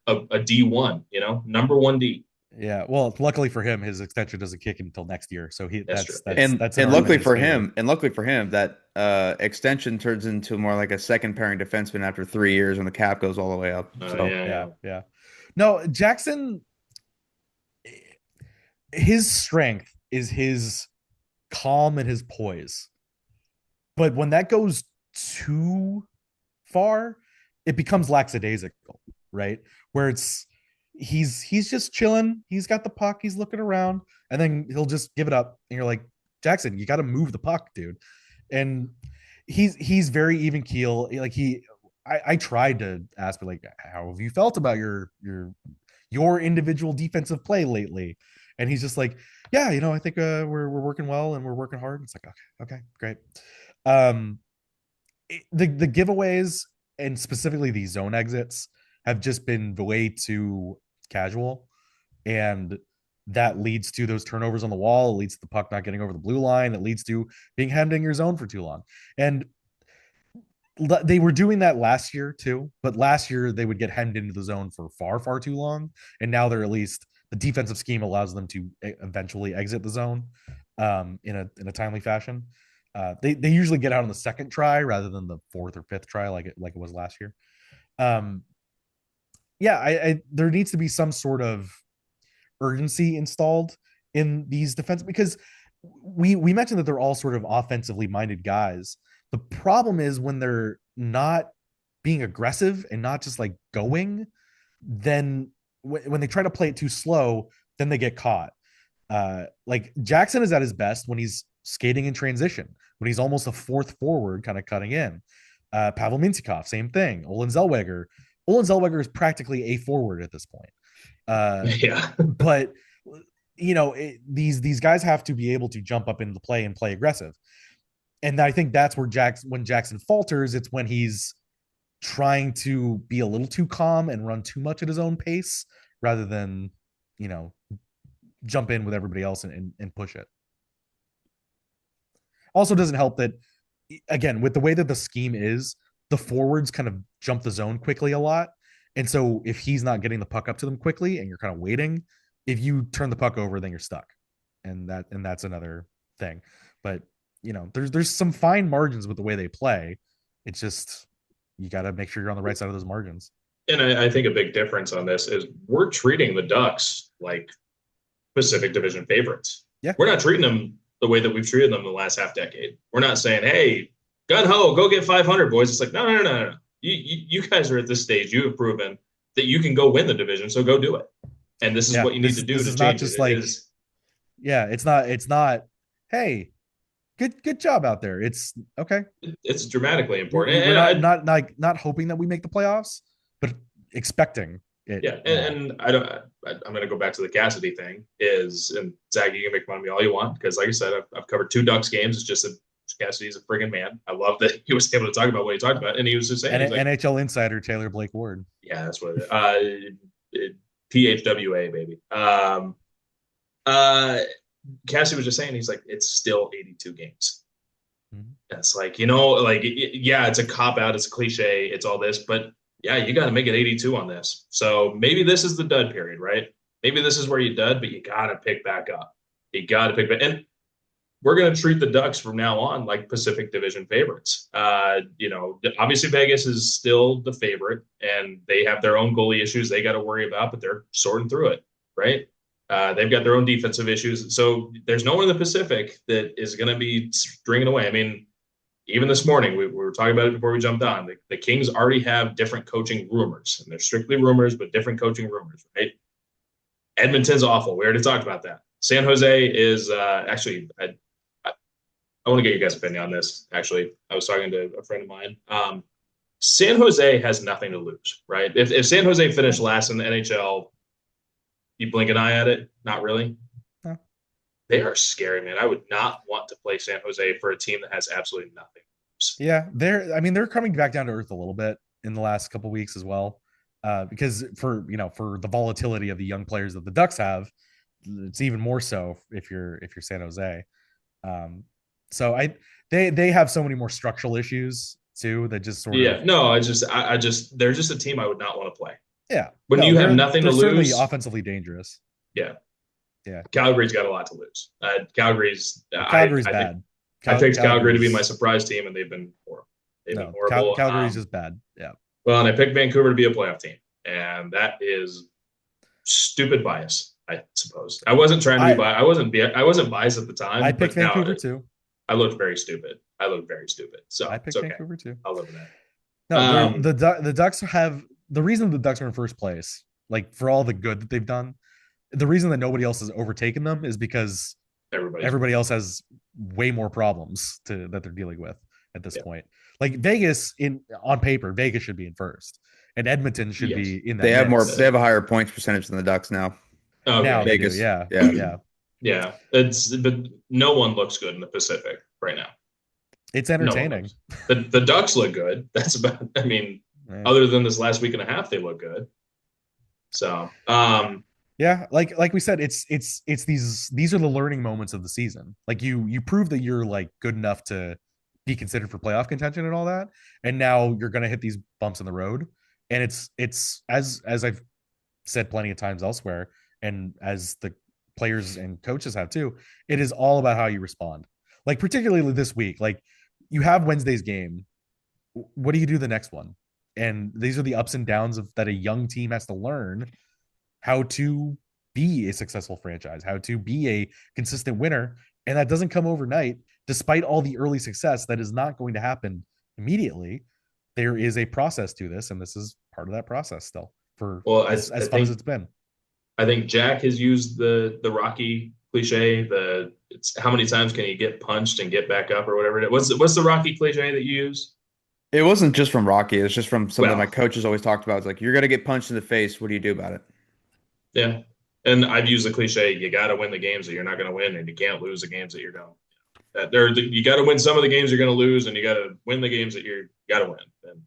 D1, number 1D. Yeah, well, luckily for him, his extension doesn't kick until next year. So that's luckily for him, that extension turns into more like a second pairing defenseman after 3 years when the cap goes all the way up. Yeah. No, Jackson, his strength is his calm and his poise. But when that goes too far, it becomes lackadaisical, right? Where he's just chilling. He's got the puck. He's looking around, and then he'll just give it up. And you're like, Jackson, you got to move the puck, dude. And he's very even keel. Like I tried to ask, like, how have you felt about your individual defensive play lately? And he's just like, yeah, I think we're working well and we're working hard. It's like, okay, great. The giveaways and specifically these zone exits have just been way too casual, and that leads to those turnovers on the wall. It leads to the puck not getting over the blue line. It leads to being hemmed in your zone for too long. And they were doing that last year too, but last year they would get hemmed into the zone for far, far too long. And now they're at least, the defensive scheme allows them to eventually exit the zone in a timely fashion. They usually get out on the second try rather than the 4th or 5th try like it was last year. There needs to be some sort of urgency installed in these defense, because we mentioned that they're all sort of offensively minded guys. The problem is when they're not being aggressive and not just like going, then when they try to play it too slow, then they get caught. Like Jackson is at his best when he's skating in transition, when he's almost a 4th forward kind of cutting in. Pavel Mintyukov, same thing. Olin Zellweger is practically a forward at this point. But these guys have to be able to jump up into the play and play aggressive. And I think that's where when Jackson falters, it's when he's trying to be a little too calm and run too much at his own pace rather than, jump in with everybody else and push it. Also doesn't help that, again, with the way that the scheme is, the forwards kind of jump the zone quickly a lot. And so if he's not getting the puck up to them quickly and you're kind of waiting, if you turn the puck over, then you're stuck. And that's another thing. But, there's some fine margins with the way they play. It's just, you got to make sure you're on the right side of those margins. And I think a big difference on this is we're treating the Ducks like Pacific Division favorites. Yeah. We're not treating them the way that we've treated them the last half decade. We're not saying, hey, gun ho, go get 500, boys. It's like, no. You guys are at this stage. You have proven that you can go win the division, so go do it. And this is what you need to do to change it. It's not, hey, good job out there. It's okay. It's dramatically important. We're not hoping that we make the playoffs, but expecting it. Yeah, and I'm going to go back to the Cassidy thing. And Zach, you can make fun of me all you want because, like I said, I've covered 2 Ducks games. It's just that Cassidy's a friggin' man. I love that he was able to talk about what he talked about, and he was just saying, NHL insider Taylor Blake Ward. Yeah, that's what it is. PHWA, baby. Cassidy was just saying, he's like, it's still 82 games. Mm-hmm. It's like, yeah, it's a cop out, it's a cliche, it's all this, but yeah, you got to make it 82 on this. So maybe this is the dud period, right? Maybe this is where you dud, but you got to pick back up. You got to pick back. And we're going to treat the Ducks from now on like Pacific Division favorites. Obviously Vegas is still the favorite, and they have their own goalie issues they got to worry about, but they're sorting through it, right? They've got their own defensive issues. So there's no one in the Pacific that is going to be stringing away. I mean, even this morning, we were talking about it before we jumped on. The Kings already have different coaching rumors, and they're strictly rumors, but different coaching rumors, right? Edmonton's awful. We already talked about that. San Jose is actually, I want to get you guys' opinion on this. Actually, I was talking to a friend of mine. San Jose has nothing to lose, right? If San Jose finished last in the NHL, you blink an eye at it? Not really. No. They are scary, man. I would not want to play San Jose for a team that has absolutely nothing. Yeah, they're coming back down to earth a little bit in the last couple of weeks as well, because for the volatility of the young players that the Ducks have, it's even more so if you're San Jose. So they have so many more structural issues too that just sort of. No, I just they're just a team I would not want to play. Yeah. When you have nothing to lose, certainly offensively dangerous. Yeah. Yeah. Calgary's got a lot to lose. Calgary's bad. I picked Calgary to be my surprise team, and they've been horrible. They've been horrible. Calgary's just bad. Yeah. Well, and I picked Vancouver to be a playoff team, and that is stupid bias, I suppose. I wasn't trying to be biased. I wasn't biased at the time. I picked Vancouver too. I looked very stupid. So I picked Vancouver too. I'll live with that. No, the Ducks have the reason the Ducks are in first place, like for all the good that they've done. The reason that nobody else has overtaken them is because everybody else has way more problems that they're dealing with at this point. Like Vegas, on paper, Vegas should be in first, and Edmonton should be in that. They have a higher points percentage than the Ducks now. Okay. Now Vegas, yeah. But no one looks good in the Pacific right now. It's entertaining. The Ducks look good. That's about. I mean, other than this last week and a half, they look good. So, yeah, like we said, it's these are the learning moments of the season. Like you prove that you're like good enough to be considered for playoff contention and all that, and now you're gonna hit these bumps in the road. And it's as I've said plenty of times elsewhere, and as the players and coaches have too, it is all about how you respond. Like particularly this week, like you have Wednesday's game. What do you do the next one? And these are the ups and downs that a young team has to learn how to be a successful franchise, how to be a consistent winner. And that doesn't come overnight, despite all the early success. That is not going to happen immediately. There is a process to this, and this is part of that process still for as fun as it's been. I think Jack has used the Rocky cliche, it's how many times can you get punched and get back up or whatever it is. What's the Rocky cliche that you use? It wasn't just from Rocky. It's just from something my coaches always talked about. It's like, you're going to get punched in the face. What do you do about it? Yeah. And I've used the cliche, you got to win the games that you're not going to win, and you can't lose the games that you're going to. You got to win some of the games you're going to lose, and you got to win the games that you got to win. And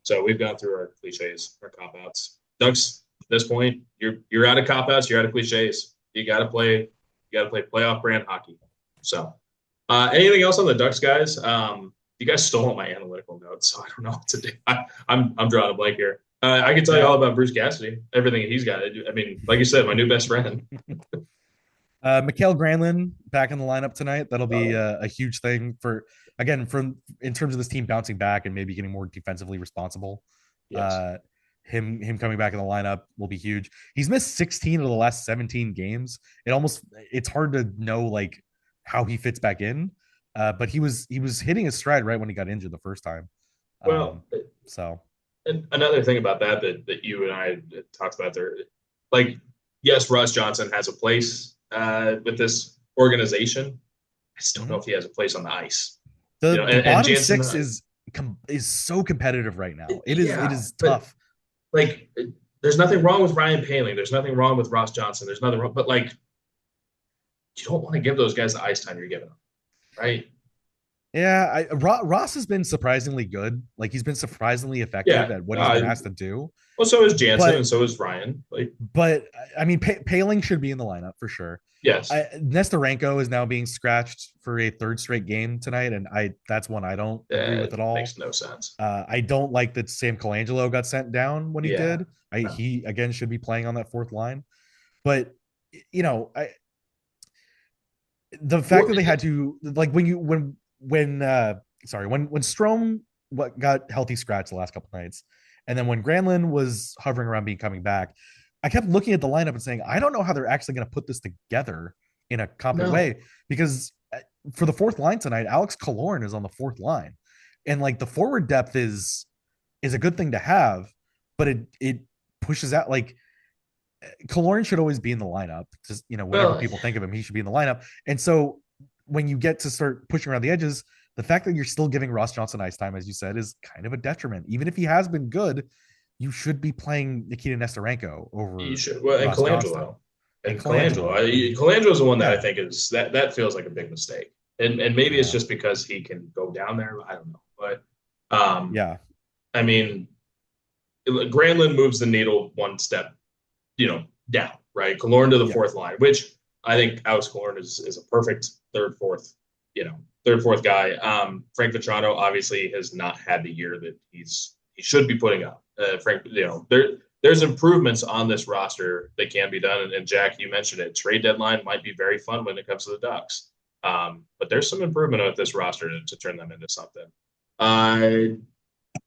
so we've gone through our cliches, our cop-outs. Ducks, at this point, you're out of cop-outs, you're out of cliches. You got to play playoff brand hockey. So anything else on the Ducks, guys? You guys stole my analytical notes, so I don't know what to do. I'm drawing a blank here. I can tell you all about Bruce Cassidy, everything he's got. I mean, like you said, my new best friend. Mikael Granlund back in the lineup tonight. That'll be a huge thing in terms of this team bouncing back and maybe getting more defensively responsible. Yes. him coming back in the lineup will be huge. He's missed 16 of the last 17 games. It's hard to know like how he fits back in. But he was hitting his stride right when he got injured the first time. Well, So and another thing about that you and I talked about there, like, yes, Russ Johnson has a place with this organization. I still don't know if he has a place on the ice. The bottom Jansen, six is so competitive right now. It is tough. Like, there's nothing wrong with Ryan Poehling. There's nothing wrong with Ross Johnson. There's nothing wrong, but like, you don't want to give those guys the ice time you're giving them, right? Yeah, Ross has been surprisingly good. Like, he's been surprisingly effective at what he's been asked to do. Well, so is Jansen, and so is Ryan. But I mean, Poehling should be in the lineup for sure. Yes. Nesterenko is now being scratched for a third straight game tonight, and that's one I don't agree with at all. Makes no sense. I don't like that Sam Colangelo got sent down when he did. He again should be playing on that fourth line, but the fact that they had to, like, when Strome got healthy scratch the last couple nights, and then when Granlund was hovering around coming back, I kept looking at the lineup and saying, I don't know how they're actually going to put this together in a competent way, because for the fourth line tonight, Alex Killorn is on the fourth line, and like the forward depth is a good thing to have, but it pushes out, like, Killorn should always be in the lineup. Just, whenever people think of him, he should be in the lineup. And so when you get to start pushing around the edges, the fact that you're still giving Ross Johnson ice time, as you said, is kind of a detriment. Even if he has been good, you should be playing Nikita Nesterenko over. You should. Well, and Colangelo. Colangelo is the one that I think is that feels like a big mistake. And maybe it's just because he can go down there. I don't know. But I mean, Granlund moves the needle one step, down, right? Killorn to the fourth line, which I think Alex Killorn is a perfect third, fourth guy. Frank Vatrano obviously has not had the year that he should be putting up. Frank, there's improvements on this roster that can be done. And Jack, you mentioned it. Trade deadline might be very fun when it comes to the Ducks. But there's some improvement with this roster to turn them into something. I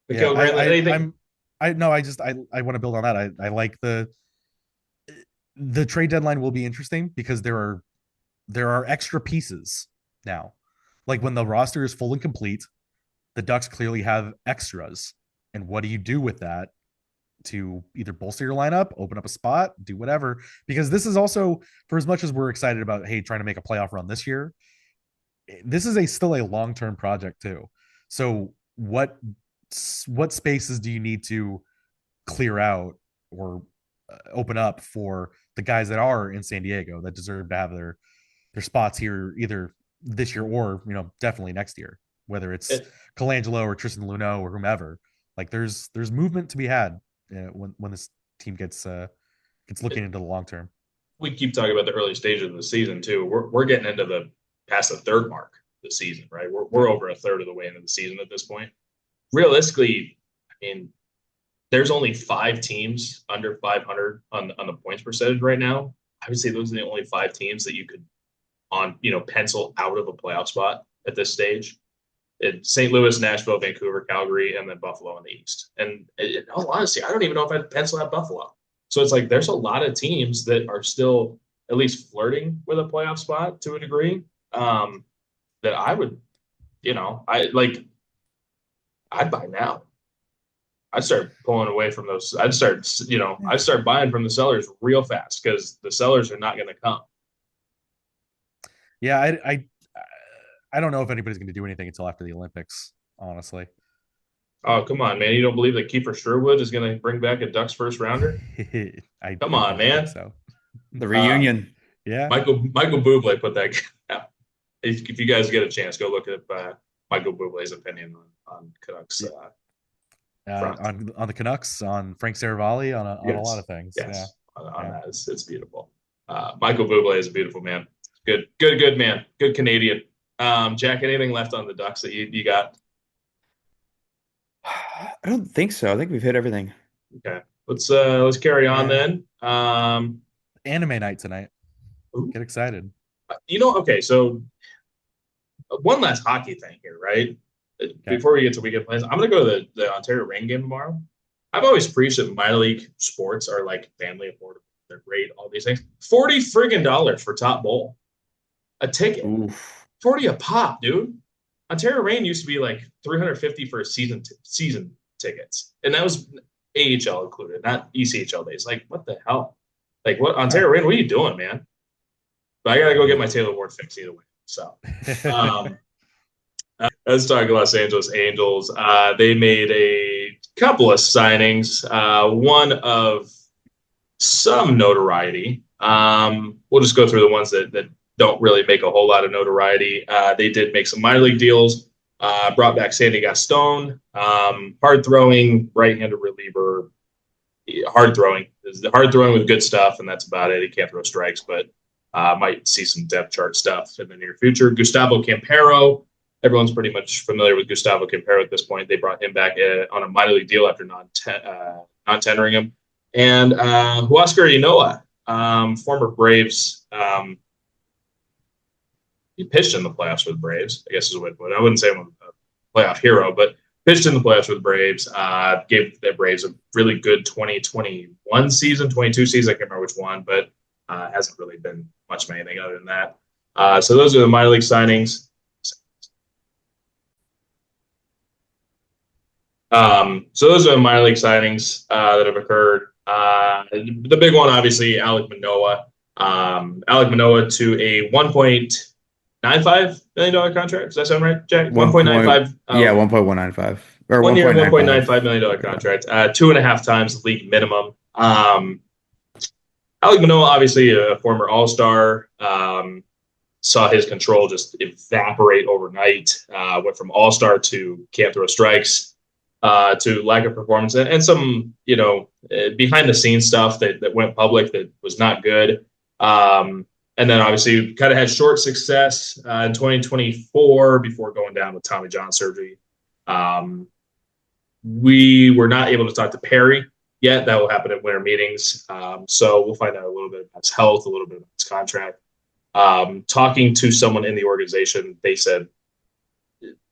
want to build on that. I like the trade deadline will be interesting because there are extra pieces now. Like, when the roster is full and complete, the Ducks clearly have extras. And what do you do with that to either bolster your lineup, open up a spot, do whatever? Because this is also, for as much as we're excited about, hey, trying to make a playoff run this year, this is still a long-term project too. So what spaces do you need to clear out or open up for the guys that are in San Diego that deserve to have their spots here either this year or definitely next year, whether it's Colangelo or Tristan Luneau or whomever? Like, there's movement to be had when this team gets looking into the long term. We keep talking about the early stages of the season too. We're getting into past the third mark of the season, right? We're over a third of the way into the season at this point. Realistically, I mean, there's only 5 teams under 500 on the points percentage right now. I would say those are the only 5 teams that you could pencil out of a playoff spot at this stage. It's St. Louis, Nashville, Vancouver, Calgary, and then Buffalo in the East. And in all honesty, I don't even know if I'd pencil out Buffalo. So it's like there's a lot of teams that are still at least flirting with a playoff spot to a degree, that I would, I'd buy now. I'd start pulling away from those. I'd start buying from the sellers real fast because the sellers are not going to come. Yeah, I don't know if anybody's going to do anything until after the Olympics, honestly. Oh, come on, man. You don't believe that Kiefer Sherwood is going to bring back a Ducks first rounder? Come on, man. So. The reunion. Yeah. Michael Bublé put that out. If you guys get a chance, go look at Michael Bublé's opinion on Canucks. On the Canucks, on Frank Saravalli, on a lot of things. Yes. Yeah. On that. It's beautiful. Michael Bublé is a beautiful man. Good man. Good Canadian. Jack, anything left on the Ducks that you got? I don't think so. I think we've hit everything. Okay. Let's carry on then. Anime night tonight. Ooh. Get excited. Okay, so one last hockey thing here, right? Okay. Before we get to weekend plans, I'm going to go to the Ontario Reign game tomorrow. I've always preached that minor league sports are like family affordable. They're great, all these things. $40 for top bowl. A ticket. Oof. 40 a pop, dude. Ontario Reign used to be like 350 for season tickets. And that was AHL included, not ECHL days. Like, what the hell? Like, what Ontario Reign, what are you doing, man? But I gotta go get my Taylor Ward fix either way. So let's talk Los Angeles Angels. They made a couple of signings, one of some notoriety. We'll just go through the ones that don't really make a whole lot of notoriety. They did make some minor league deals, brought back Sandy Gaston, hard-throwing right-handed reliever, hard-throwing with good stuff, and that's about it. He can't throw strikes, but might see some depth chart stuff in the near future. Gustavo Campero. Everyone's pretty much familiar with Gustavo Campero at this point. They brought him back on a minor league deal after non-tendering him. And Huascar Ynoa, former Braves. He pitched in the playoffs with the Braves, I guess is what I wouldn't say I'm a playoff hero, but pitched in the playoffs with the Braves. Gave the Braves a really good 2021 season, 22 season. I can't remember which one, but hasn't really been much of anything other than that. So those are the minor league signings. So those are the minor league signings that have occurred. The big one, obviously, Alek Manoah. Alek Manoah to a $1.95 million contract. Does that sound right, Jack? 1.95. Yeah, 1.195. Or 1 year, $1.95 million contract. 2.5 times the league minimum. Alek Manoah, obviously a former All-Star. Saw his control just evaporate overnight. Went from All-Star to can't throw strikes. To lack of performance and some, behind the scenes stuff that went public that was not good. And then obviously kind of had short success in 2024 before going down with Tommy John surgery. We were not able to talk to Perry yet. That will happen at winter meetings. So we'll find out a little bit about his health, a little bit about his contract. Talking to someone in the organization, they said,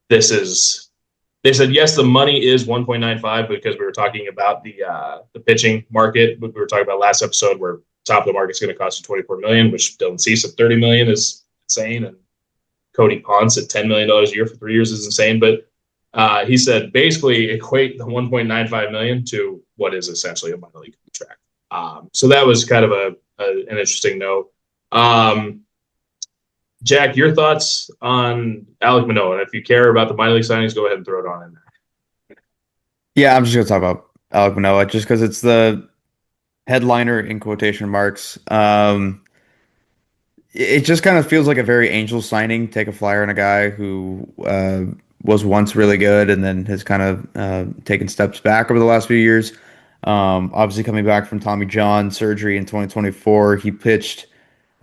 yes, the money is 1.95 because we were talking about the pitching market. We were talking about last episode where top of the market is going to cost you $24 million, which Dylan Cease at $30 million is insane, and Cody Ponce at $10 million a year for 3 years is insane. But he said basically equate the 1.95 million to what is essentially a minor league contract. So that was kind of an interesting note. Jack, your thoughts on Alek Manoah? And if you care about the minor league signings, go ahead and throw it on in there. Yeah, I'm just going to talk about Alek Manoah just because it's the headliner in quotation marks. It just kind of feels like a very Angels signing. Take a flyer on a guy who was once really good and then has kind of taken steps back over the last few years. Obviously, coming back from Tommy John surgery in 2024, he pitched,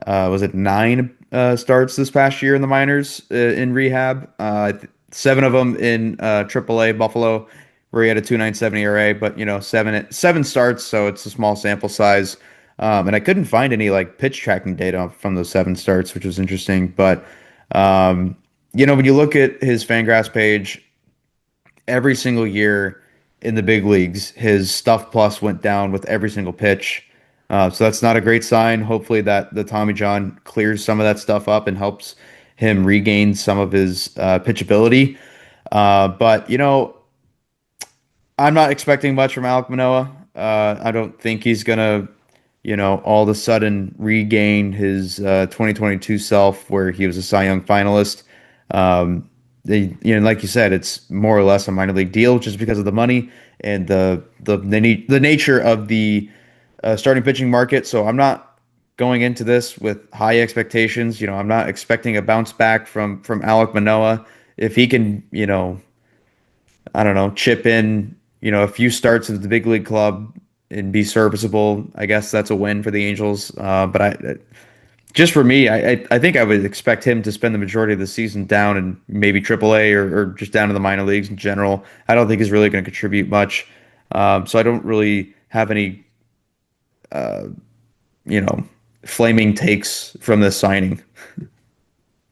was it 9 starts this past year in the minors in rehab. 7 of them in AAA Buffalo, where he had a 2.97 ERA. But seven starts, so it's a small sample size. And I couldn't find any pitch tracking data from those 7 starts, which was interesting. But when you look at his Fangraphs page, every single year in the big leagues, his stuff plus went down with every single pitch. So that's not a great sign. Hopefully that the Tommy John clears some of that stuff up and helps him regain some of his pitchability. But I'm not expecting much from Alek Manoah. I don't think he's gonna, all of a sudden regain his 2022 self where he was a Cy Young finalist. Like you said, it's more or less a minor league deal just because of the money and the nature of the starting pitching market. So I'm not going into this with high expectations. I'm not expecting a bounce back from Alek Manoah. If he can, I don't know, chip in, a few starts at the big league club and be serviceable, I guess that's a win for the Angels. But just for me, I think I would expect him to spend the majority of the season down in maybe AAA or just down in the minor leagues in general. I don't think he's really going to contribute much. So I don't really have any flaming takes from this signing.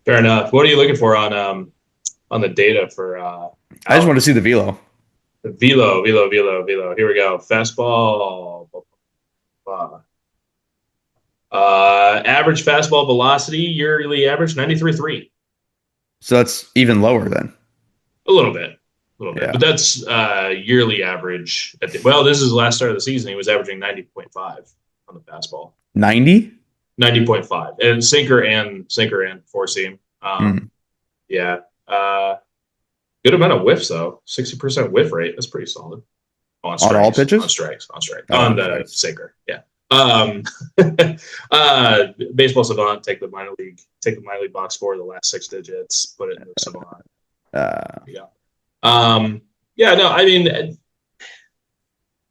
Fair enough. What are you looking for on the data for? I just want to see the velo. Velo. Here we go. Fastball. Average fastball velocity, yearly average 93.3. So that's even lower then. A little bit. Yeah. But that's yearly average. This is the last start of the season. He was averaging 90.5 on the fastball. 90? 90.5. And sinker and four seam. Yeah. Good amount of whiffs, though. 60% whiff rate. That's pretty solid. On strikes. On all pitches? On strikes. Oh, on the sinker. Yeah. Baseball Savant, take the minor league box score, the last 6 digits, put it in the Savant.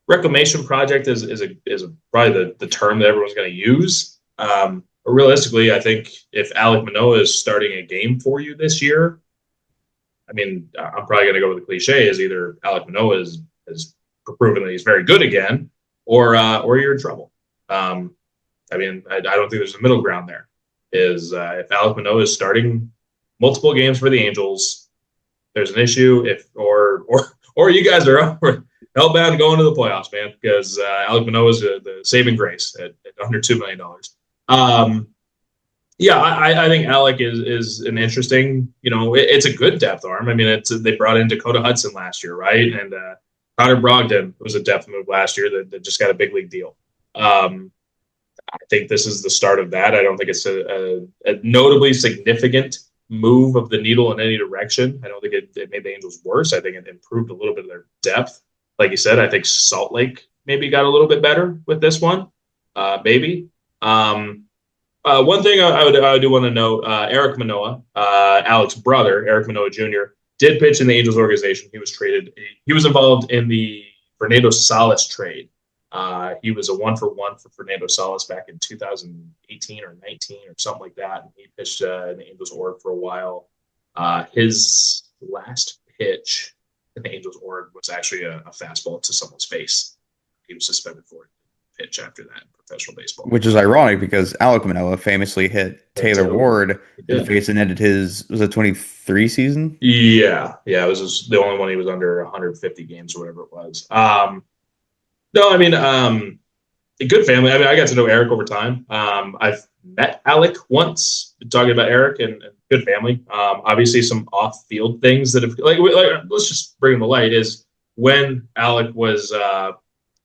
Reclamation project is probably the term that everyone's going to use. But realistically, I think if Alek Manoah is starting a game for you this year, I mean, I'm probably going to go with the cliche is either Alek Manoah has proven that he's very good again, or you're in trouble. I don't think there's a middle ground there. If Alek Manoah is starting multiple games for the Angels, there's an issue. Or you guys are hellbound going to the playoffs, man, because Alek Manoah is the saving grace at under $2 million. I think Alek is an interesting. It's a good depth arm. I mean, they brought in Dakota Hudson last year, right? And Connor Brogdon was a depth move last year that just got a big league deal. I think this is the start of that. I don't think it's a notably significant move of the needle in any direction. I don't think it made the Angels worse. I think it improved a little bit of their depth. Like you said, I think Salt Lake maybe got a little bit better with this one. Maybe. One thing I do want to note, Alek Manoah, Alek's brother, Alek Manoah Jr., did pitch in the Angels organization. He was traded. He was involved in the Fernando Salas trade. He was a 1-for-1 for Fernando Salas back in 2018 or 19 or something like that. And he pitched in the Angels org for a while. His last pitch in the Angels org was actually a fastball to someone's face. He was suspended for it. Pitch after that in professional baseball. Which is ironic because Alek Manoah famously hit Taylor Ward in the face and ended his, was it 23 season? Yeah. It was the only one he was under 150 games or whatever it was. A good family. I mean, I got to know Eric over time. I've met Alek once, talking about Eric and good family. Obviously some off-field things that have, like let's just bring him to light, is when Alek was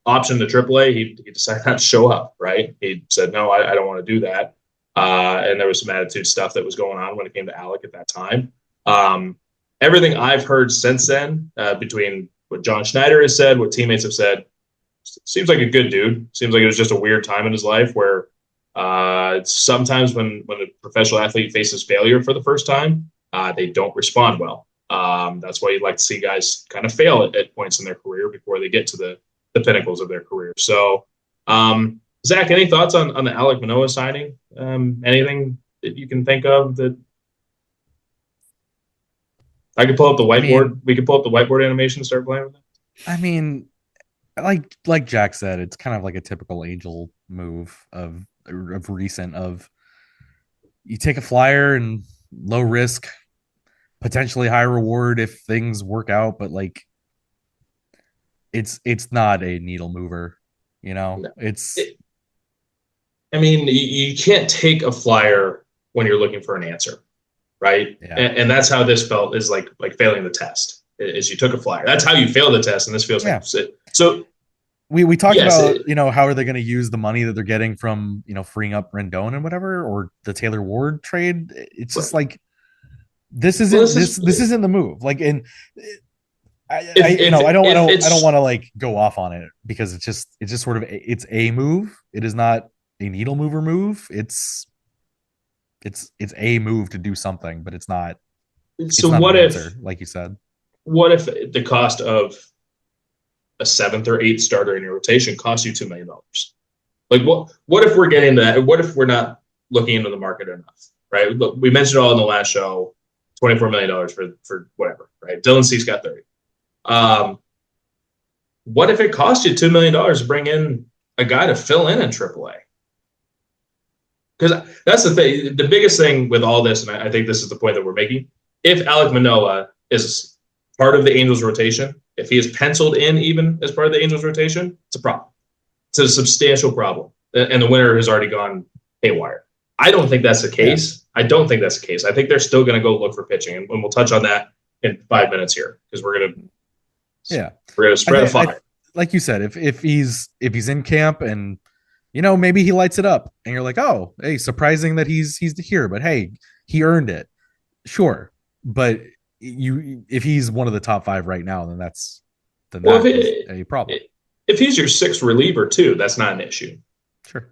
optioned to AAA, he decided not to show up, right? He said, no, I don't want to do that. And there was some attitude stuff that was going on when it came to Alek at that time. Everything I've heard since then, between what John Schneider has said, what teammates have said, seems like a good dude. Seems like it was just a weird time in his life where sometimes when a professional athlete faces failure for the first time, they don't respond well. That's why you'd like to see guys kind of fail at points in their career before they get to the pinnacles of their career. So, Zach, any thoughts on the Alek Manoah signing? Anything that you can think of that I could pull up the whiteboard? We could pull up the whiteboard animation and start playing with it. I mean, like Jack said, it's kind of like a typical Angel move of recent. Of you take a flyer and low risk, potentially high reward if things work out, but like it's not a needle mover, No. You can't take a flyer when you're looking for an answer, right? Yeah. And that's how this felt, is like failing the test. Is you took a flyer. That's how you fail the test, and this feels like it. So we talked about how are they going to use the money that they're getting from freeing up Rendon and whatever, or the Taylor Ward trade. It's just like this isn't the move. Like, and I don't want to like go off on it because it's just sort of it's a move. It is not a needle mover move. It's a move to do something, but it's not. So not what if, answer, like you said, what if the cost of a 7th or 8th starter in your rotation costs you $2 million? Like what if we're getting that? What if we're not looking into the market enough? Right? We mentioned all in the last show, $24 million for whatever. Right? Dylan Cease got 30. What if it cost you $2 million to bring in a guy to fill in AAA? Because that's the thing. The biggest thing with all this, and I think this is the point that we're making, if Alek Manoah is part of the Angels rotation, if he is penciled in even as part of the Angels rotation, it's a problem. It's a substantial problem. And the winner has already gone haywire. I don't think that's the case. Yeah. I don't think that's the case. I think they're still going to go look for pitching. And we'll touch on that in 5 minutes here because we're going to spread a fire. Like you said, if he's in camp and maybe he lights it up and you're like, oh, hey, surprising that he's here, but hey, he earned it. Sure. But if he's one of the top 5 right now, then that's a problem. If he's your 6th reliever too, that's not an issue. Sure.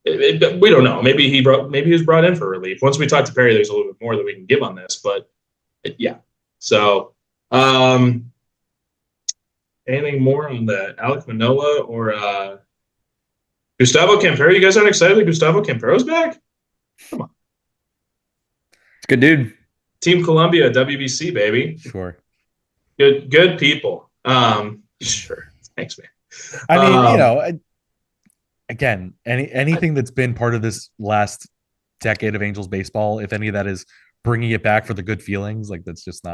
We don't know. Maybe he was brought in for relief. Once we talk to Perry, there's a little bit more that we can give on this, but yeah. So, anything more on the Alek Manoah or Gustavo Campero? You guys aren't excited that Gustavo Campero's back? Come on. It's a good dude. Team Columbia, WBC, baby. Sure. Good people. Sure. Thanks, man. I mean, again, anything that's been part of this last decade of Angels baseball, if any of that is bringing it back for the good feelings, like that's just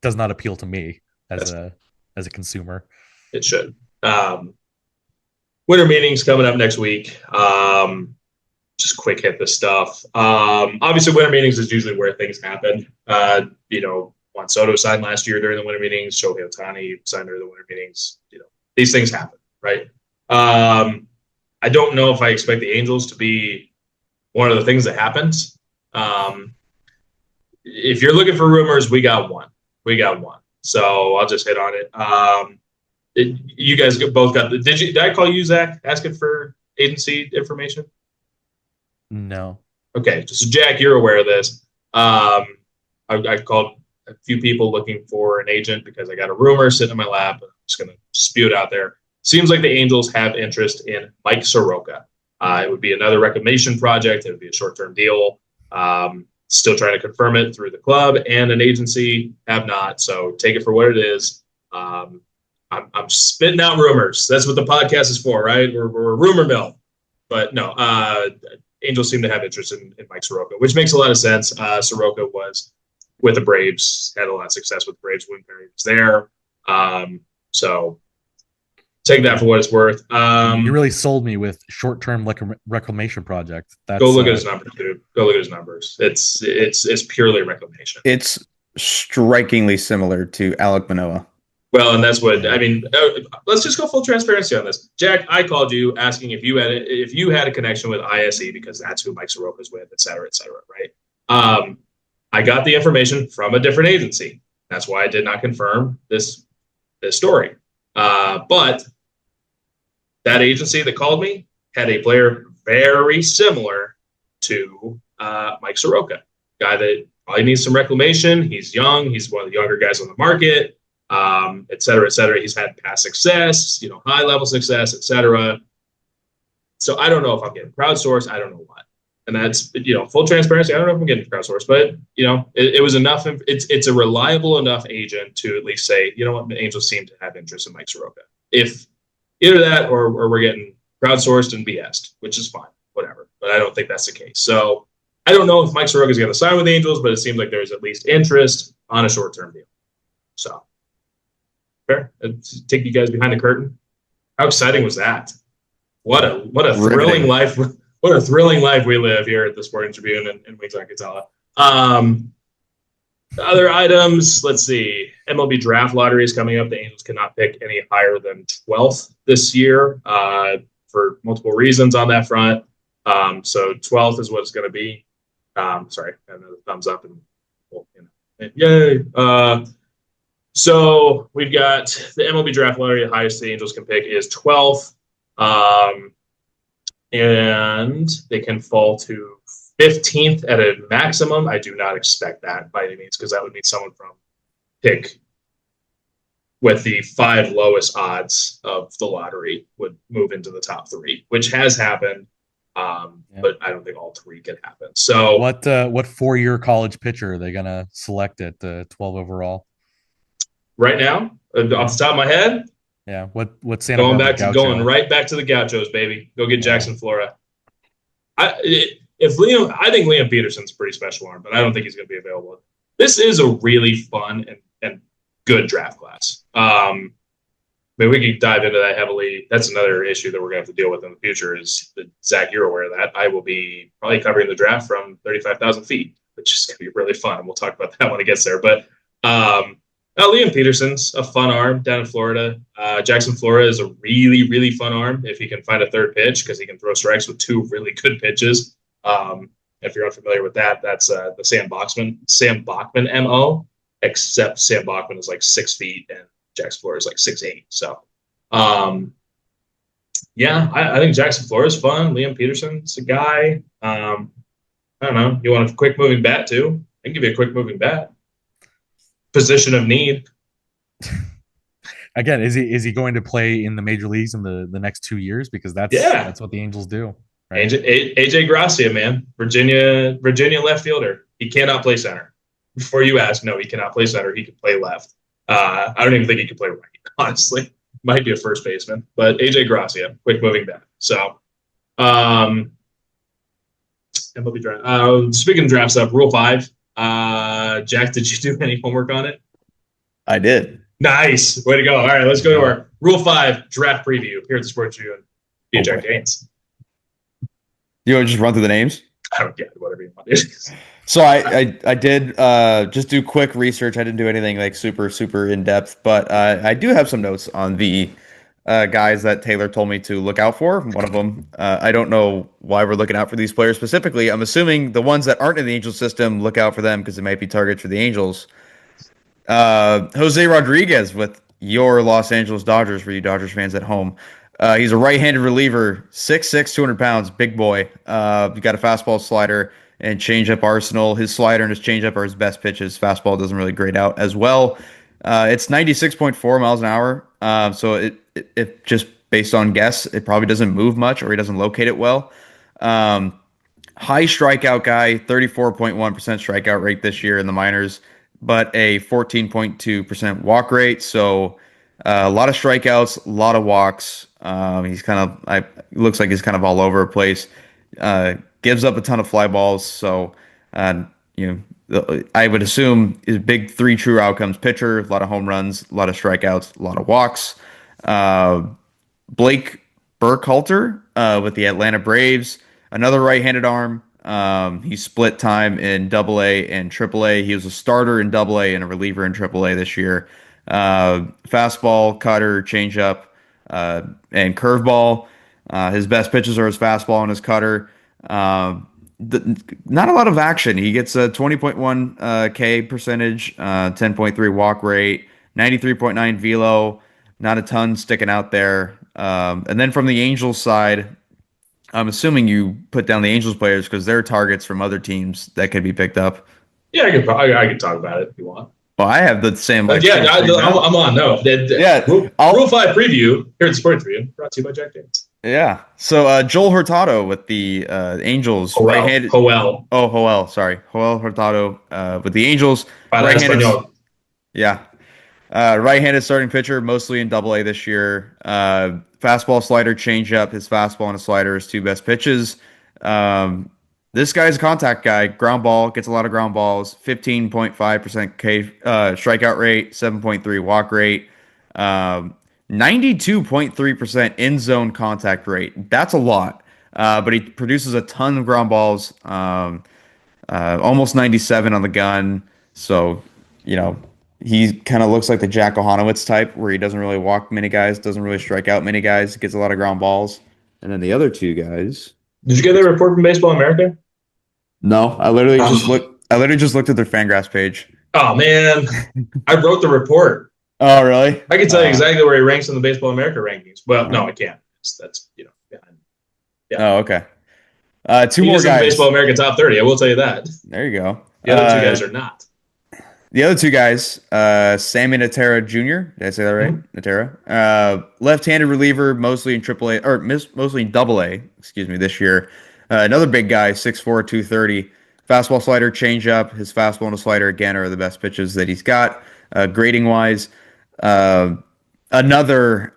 does not appeal to me as a consumer. It should. Winter meetings coming up next week. Just quick hit this stuff. Obviously, winter meetings is usually where things happen. Juan Soto signed last year during the winter meetings. Shohei Ohtani signed during the winter meetings. These things happen, right? I don't know if I expect the Angels to be one of the things that happens. If you're looking for rumors, we got one. So I'll just hit on it. You guys both got the. Did I call you, Zach, asking for agency information? No. Okay, so Jack, you're aware of this. I called a few people looking for an agent because I got a rumor sitting in my lap. I'm just going to spew it out there. Seems like the Angels have interest in Mike Soroka. It would be another reclamation project. It would be a short-term deal. Still trying to confirm it through the club and an agency. Have not. So take it for what it is. I'm spitting out rumors. That's what the podcast is for, right? We're a rumor mill. But no, Angels seem to have interest in Mike Soroka, which makes a lot of sense. Soroka was with the Braves, had a lot of success with the Braves when Perry was there. So take that for what it's worth. You really sold me with short-term reclamation project. Go look at his numbers, dude. Go look at his numbers. It's purely reclamation. It's strikingly similar to Alek Manoah. Well, and that's what I mean. Let's just go full transparency on this. Jack, I called you asking if you had a connection with ISE because that's who Mike Soroka's with, et cetera, right? I got the information from a different agency. That's why I did not confirm this story. But that agency that called me had a player very similar to Mike Soroka, guy that probably needs some reclamation. He's young. He's one of the younger guys on the market. Et cetera, et cetera. He's had past success, high level success, et cetera. So I don't know if I'm getting crowdsourced. I don't know what. And that's, full transparency. I don't know if I'm getting crowdsourced, but it was enough. It's a reliable enough agent to at least say, what, the Angels seem to have interest in Mike Soroka. If either that or we're getting crowdsourced and BS'd, which is fine, whatever. But I don't think that's the case. So I don't know if Mike Soroka is going to sign with the Angels, but it seems like there's at least interest on a short-term deal. So. Fair. Take you guys behind the curtain. How exciting was that? What a thrilling life! What a thrilling life we live here at the Sporting Tribune and Wings on Katella. Other items. Let's see. MLB draft lottery is coming up. The Angels cannot pick any higher than 12th this year for multiple reasons on that front. So 12th is what it's going to be. Sorry, another thumbs up and yay. So we've got the MLB draft lottery. The highest the Angels can pick is 12th. And they can fall to 15th at a maximum. I do not expect that by any means because that would mean someone from pick with the 5 lowest odds of the lottery would move into the top 3, which has happened. But I don't think all 3 can happen. So what 4-year college pitcher are they going to select at 12 overall? Right now, off the top of my head, yeah. What's Santa going Barbara right back to the Gauchos, baby. Go get Jackson Flora. I think Liam Peterson's a pretty special arm, but I don't think he's going to be available. This is a really fun and good draft class. Maybe we could dive into that heavily. That's another issue that we're going to have to deal with in the future is that, Zach, you're aware of that. I will be probably covering the draft from 35,000 feet, which is going to be really fun. We'll talk about that when it gets there. But Liam Peterson's a fun arm down in Florida. Jackson Flora is a really, really fun arm if he can find a third pitch because he can throw strikes with two really good pitches. If you're unfamiliar with that, that's the Sam Bachman MO, except Sam Bachman is like 6 feet and Jackson Flora is like 6'8". So, I think Jackson Flora is fun. Liam Peterson's a guy. I don't know. You want a quick moving bat too? I can give you a quick moving bat. Position of need. Again, is he going to play in the major leagues in the next 2 years? Because that's what the Angels do. Right? AJ Gracia, man, Virginia left fielder. He cannot play center. Before you ask, no, he cannot play center. He can play left. I don't even think he can play right, honestly. Might be a first baseman. But AJ Gracia, quick moving back. So, MLB draft. Speaking of draft stuff, Rule 5. Jack, did you do any homework on it? I did. Nice. Way to go. All right, let's go to our Rule 5 draft preview here at the Sporting Tribune. Be Jack Gaines. You want to just run through the names? I don't get whatever you want. So I did just do quick research. I didn't do anything like super in depth, but I do have some notes on the guys that Taylor told me to look out for. One of them, I don't know why we're looking out for these players specifically. I'm assuming the ones that aren't in the Angels system, look out for them because it might be targets for the Angels. Jose Rodriguez with your Los Angeles Dodgers, for you Dodgers fans at home. He's a right-handed reliever, 6'6", 200 pounds, big boy. He's got a fastball, slider, and changeup arsenal. His slider and his changeup are his best pitches. Fastball doesn't really grade out as well. It's 96.4 miles an hour. So it just based on guess, it probably doesn't move much or he doesn't locate it well. High strikeout guy, 34.1% strikeout rate this year in the minors, but a 14.2% walk rate. So a lot of strikeouts, a lot of walks. He's looks like he's kind of all over the place. Gives up a ton of fly balls. So, I would assume is a big 3 true outcomes pitcher, a lot of home runs, a lot of strikeouts, a lot of walks. Blake Burkhalter with the Atlanta Braves, another right-handed arm. He split time in AA and AAA. He was a starter in AA and a reliever in AAA this year. Fastball, cutter, changeup, and curveball. His best pitches are his fastball and his cutter. Not a lot of action. He gets a 20.1 K percentage, 10.3 walk rate, 93.9 velo. Not a ton sticking out there. And then from the Angels side, I'm assuming you put down the Angels players because they're targets from other teams that could be picked up. Yeah, I could talk about it if you want. Well, I have the same. I'm on. No, Rule 5 preview here at the Sporting Tribune, brought to you by Jack Daniels. Yeah. So Joel Hurtado with the Angels, right-handed. Joel Hurtado with the Angels, right-handed. Yeah. Right-handed starting pitcher, mostly in AA this year. Fastball, slider, changeup. His fastball and his slider is 2 best pitches. This guy's a contact guy. Ground ball, gets a lot of ground balls. 15.5% K strikeout rate, 7.3 walk rate, 92.3% in zone contact rate. That's a lot. But he produces a ton of ground balls. Almost 97 on the gun. So, he kind of looks like the Jack Ohanowitz type, where he doesn't really walk many guys, doesn't really strike out many guys, gets a lot of ground balls. And then the other 2 guys. Did you get that report from Baseball America? No, I literally just looked at their Fangraphs page. Oh man, I wrote the report. Oh really? I can tell you exactly where he ranks in the Baseball America rankings. Well, no, I can't. That's yeah. Oh okay. 2 more guys. Baseball America top 30. I will tell you that. There you go. The other 2 guys are not. The other 2 guys, Sammy Natera Jr. Did I say that right? Mm-hmm. Natera. Left-handed reliever, mostly in AAA, or mostly in AA, this year. Another big guy, 6'4", 230. Fastball, slider, changeup. His fastball and his slider, again, are the best pitches that he's got. Grading-wise, another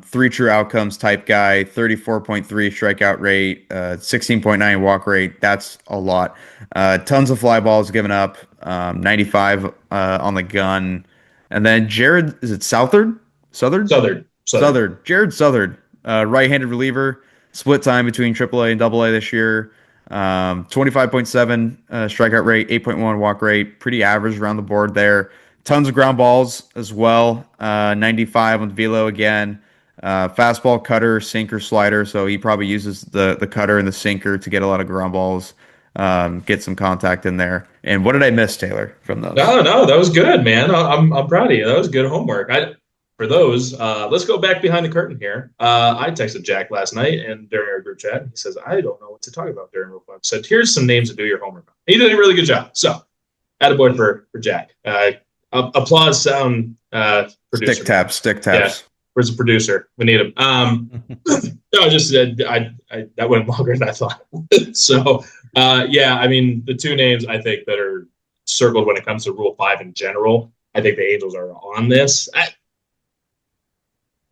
3 true outcomes type guy, 34.3 strikeout rate, 16.9 walk rate. That's a lot. Tons of fly balls given up, 95 on the gun. And then Jared, is it Southard? Southard? Southard. Jared Southard, right-handed reliever, split time between AAA and AA this year. 25.7 strikeout rate, 8.1 walk rate, pretty average around the board there. Tons of ground balls as well. 95 on the velo again. Fastball, cutter, sinker, slider. So he probably uses the cutter and the sinker to get a lot of ground balls, get some contact in there. And what did I miss, Taylor, from those? No, that was good, man. I'm proud of you. That was good homework. For those, let's go back behind the curtain here. I texted Jack last night and during our group chat, he says, I don't know what to talk about during Rule 5. So here's some names to do your homework on. He did a really good job. So, attaboy for Jack. Applause sound producer. Stick taps. Yeah, where's the producer? We need him. No, just I that went longer than I thought. So, yeah, I mean, the two names I think that are circled when it comes to Rule 5 in general, I think the Angels are on this.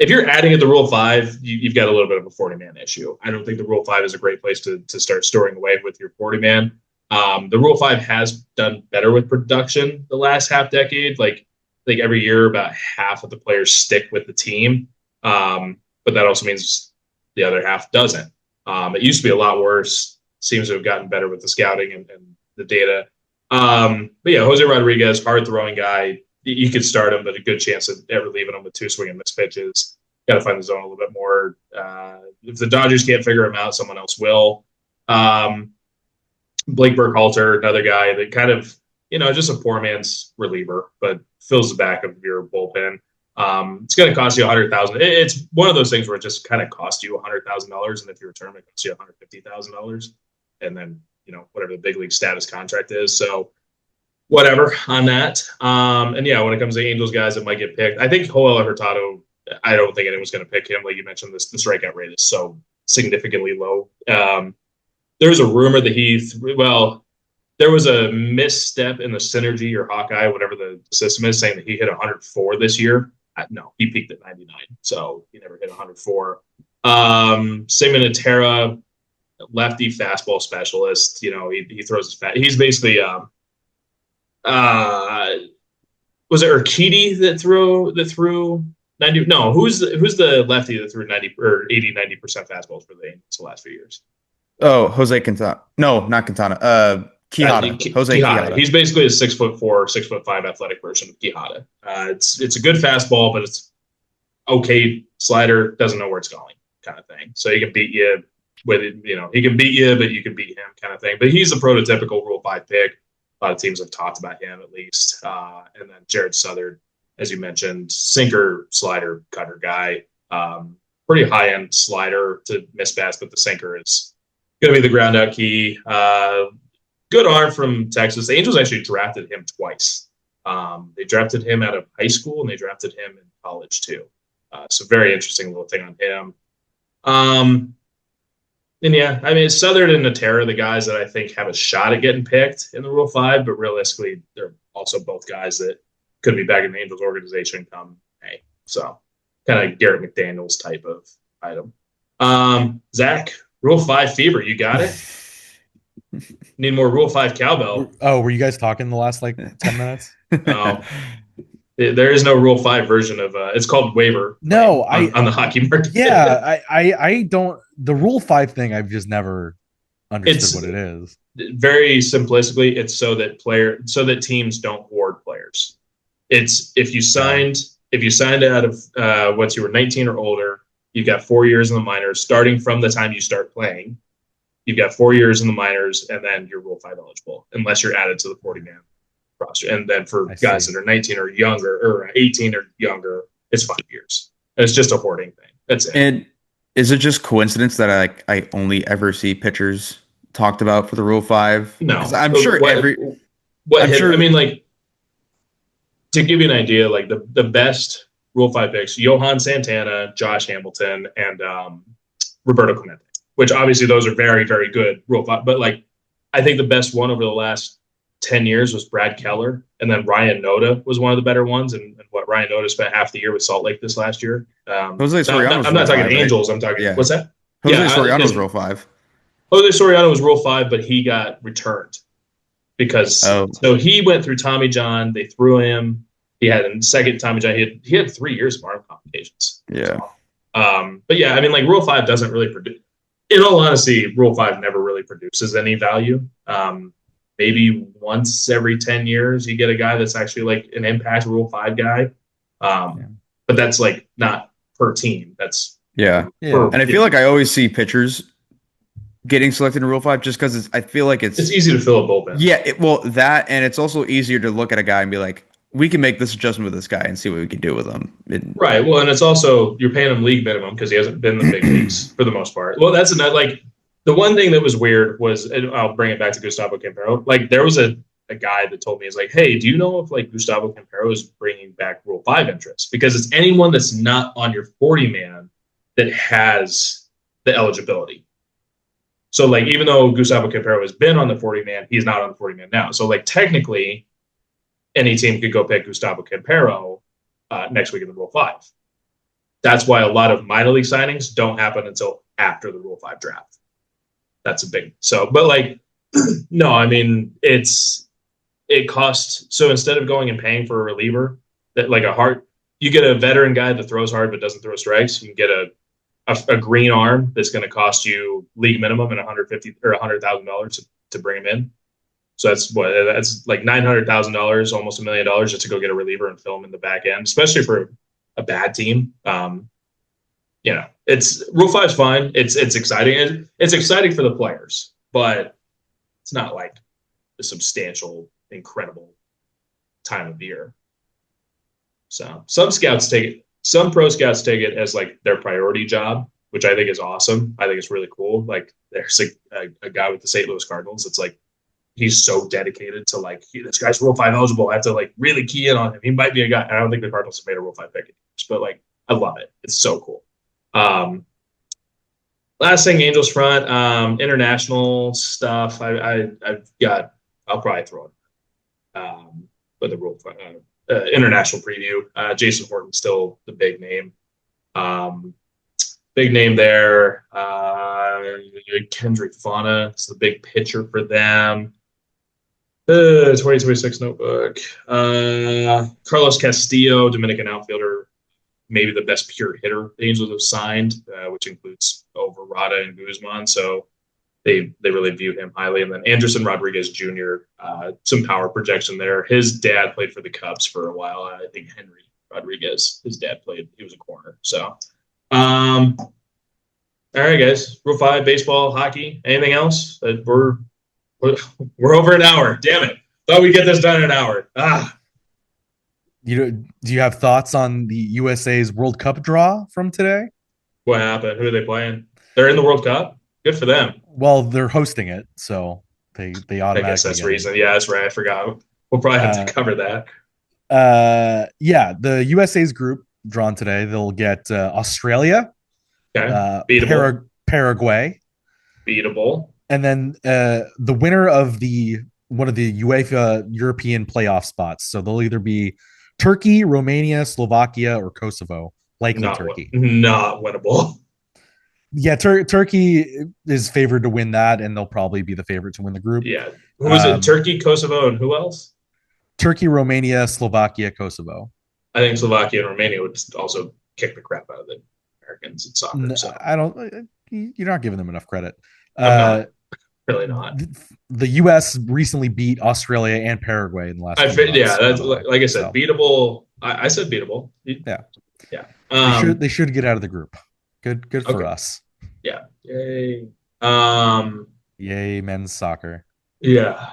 If you're adding it to Rule 5, you've got a little bit of a 40-man issue. I don't think the Rule 5 is a great place to start storing away with your 40-man. The Rule 5 has done better with production the last half decade. Like every year, about half of the players stick with the team. But that also means the other half doesn't. It used to be a lot worse. Seems to have gotten better with the scouting and the data. But yeah, Jose Rodriguez, hard-throwing guy. You could start him, but a good chance of ever leaving him with 2 swing and miss pitches. Got to find the zone a little bit more. If the Dodgers can't figure him out, someone else will. Blake Burkhalter, another guy that kind of, just a poor man's reliever, but fills the back of your bullpen. It's going to cost you $100,000. It's one of those things where it just kind of costs you $100,000, and if you return it costs you $150,000, and then whatever the big league status contract is. So whatever on that. And yeah, when it comes to Angels guys that might get picked, I think Joel Hurtado, I don't think anyone's going to pick him. Like you mentioned, the strikeout rate is so significantly low. There's a rumor that there was a misstep in the Synergy or Hawkeye, whatever the system is, saying that he hit 104 this year. No, he peaked at 99, so he never hit 104. Simon Atera, lefty fastball specialist. He throws his fat. He's basically was it Urquidy that threw 90? No, who's the lefty that threw 90 or 80-90% fastballs for the Angels the last few years? Oh, Jose Quintana. No, not Quintana. Quijada. Jose Quijada. He's basically a 6'4", 6'5" athletic version of Quijada. It's a good fastball, but it's okay slider. Doesn't know where it's going, kind of thing. So he can beat you with it. He can beat you, but you can beat him, kind of thing. But he's a prototypical Rule 5 pick. A lot of teams have talked about him at least. And then Jared Southard, as you mentioned, sinker, slider, cutter guy. Pretty high-end slider to miss bats, but the sinker is going to be the ground out key. Good arm from Texas. The Angels actually drafted him twice. They drafted him out of high school, and they drafted him in college too. So very interesting little thing on him. And yeah, I mean, Southern and Natera are the guys that I think have a shot at getting picked in the Rule 5, but realistically, they're also both guys that could be back in the Angels organization come May. So kind of Garrett McDaniels type of item. Zach, Rule 5 fever, you got it? Need more Rule 5 cowbell. Oh, were you guys talking the last 10 minutes? No. There is no Rule 5 version of it's called waiver. No, on the hockey market. Yeah, I don't. The Rule 5 thing, I've just never understood what it is. Very simplistically, it's so that teams don't hoard players. It's if you signed out of once you were 19 or older, you've got 4 years in the minors, starting from the time you start playing. You've got 4 years in the minors, and then you're Rule 5 eligible, unless you're added to the 40-man roster. And then for guys that are 19 or younger, or 18 or younger, it's 5 years. And it's just a hoarding thing. That's it. And is it just coincidence that I only ever see pitchers talked about for the Rule 5? No. I'm sure I mean, to give you an idea, the best Rule 5 picks, Johan Santana, Josh Hamilton, and Roberto Clemente, which obviously those are very, very good Rule 5. But I think the best one over the last 10 years was Brad Keller, and then Ryan Noda was one of the better ones. And Ryan Noda spent half the year with Salt Lake this last year. Jose Soriano. I'm not talking Angels. I'm talking what's that? Jose Soriano was Rule 5. Jose Soriano was Rule 5, but he got returned because so he went through Tommy John. They threw him. he had a second time he had 3 years of arm complications. Yeah. But yeah, I mean, like Rule 5 doesn't really produce. In all honesty, Rule 5 never really produces any value. Maybe once every 10 years, you get a guy that's actually like an impact Rule 5 guy. But that's like not per team. That's and I feel like I always see pitchers getting selected in Rule 5 just because I feel like it's easy to fill a bullpen. Yeah, that, and it's also easier to look at a guy and be like, we can make this adjustment with this guy and see what we can do with him. Right. Well, and it's also you're paying him league minimum because he hasn't been in the big leagues for the most part. Well, that's another like the one thing that was weird was, and I'll bring it back to Gustavo Campero. Like there was a guy that told me, is like, hey, do you know if like Gustavo Campero is bringing back Rule 5 interest? Because it's anyone that's not on your 40 man that has the eligibility. So like even though Gustavo Campero has been on the 40 man, he's not on the 40 man now. So like technically, any team could go pick Gustavo Campero next week in the Rule 5. That's why a lot of minor league signings don't happen until after the Rule 5 draft. That's a big so. But like, no, I mean it costs. So instead of going and paying for a reliever that like you get a veteran guy that throws hard but doesn't throw strikes. You can get a green arm that's going to cost you league minimum and $150,000 or $100,000 to bring him in. So that's like $900,000, almost $1 million just to go get a reliever and fill him in the back end, especially for a bad team. It's Rule 5 is fine. It's exciting. It's exciting for the players, but it's not like a substantial, incredible time of year. So some pro scouts take it as like their priority job, which I think is awesome. I think it's really cool. Like there's a guy with the St. Louis Cardinals. It's like, he's so dedicated to like, this guy's Rule 5 eligible. I have to like really key in on him. He might be a guy. I don't think the Cardinals have made a Rule 5 pick, but like, I love it. It's so cool. Last thing, Angels front, international stuff. I'll probably throw it. With the Rule 5, international preview. Jason Horton's still the big name. Big name there. Kendrick Fauna is the big pitcher for them. 2026 notebook. Carlos Castillo, Dominican outfielder, maybe the best pure hitter the Angels have signed, which includes Overrada and Guzman. So they really view him highly. And then Anderson Rodriguez Jr., some power projection there. His dad played for the Cubs for a while. I think Henry Rodriguez, his dad played. He was a corner. So, all right, guys. Rule 5, baseball, hockey. Anything else? We're over an hour. Damn it! Thought we'd get this done in an hour. Do you have thoughts on the USA's World Cup draw from today? What happened? Who are they playing? They're in the World Cup. Good for them. Well, they're hosting it, so they automatically. I guess that's the reason. Yeah, that's right. I forgot. We'll probably have to cover that. The USA's group drawn today. They'll get Australia, beatable. Paraguay, beatable, and then the winner of one of the UEFA European playoff spots. So they'll either be Turkey, Romania, Slovakia, or Kosovo. Likely Turkey. Not winnable. Yeah, Turkey is favored to win that, and they'll probably be the favorite to win the group. Yeah. Who was it? Turkey, Kosovo, and who else? Turkey, Romania, Slovakia, Kosovo. I think Slovakia and Romania would also kick the crap out of the Americans in soccer. No, so. I don't. You're not giving them enough credit. Really not. The U.S. recently beat Australia and Paraguay in the last. That's like I said, beatable. I said beatable. Yeah. They should get out of the group. Good for us. Yeah. Yay. Yay, men's soccer. Yeah.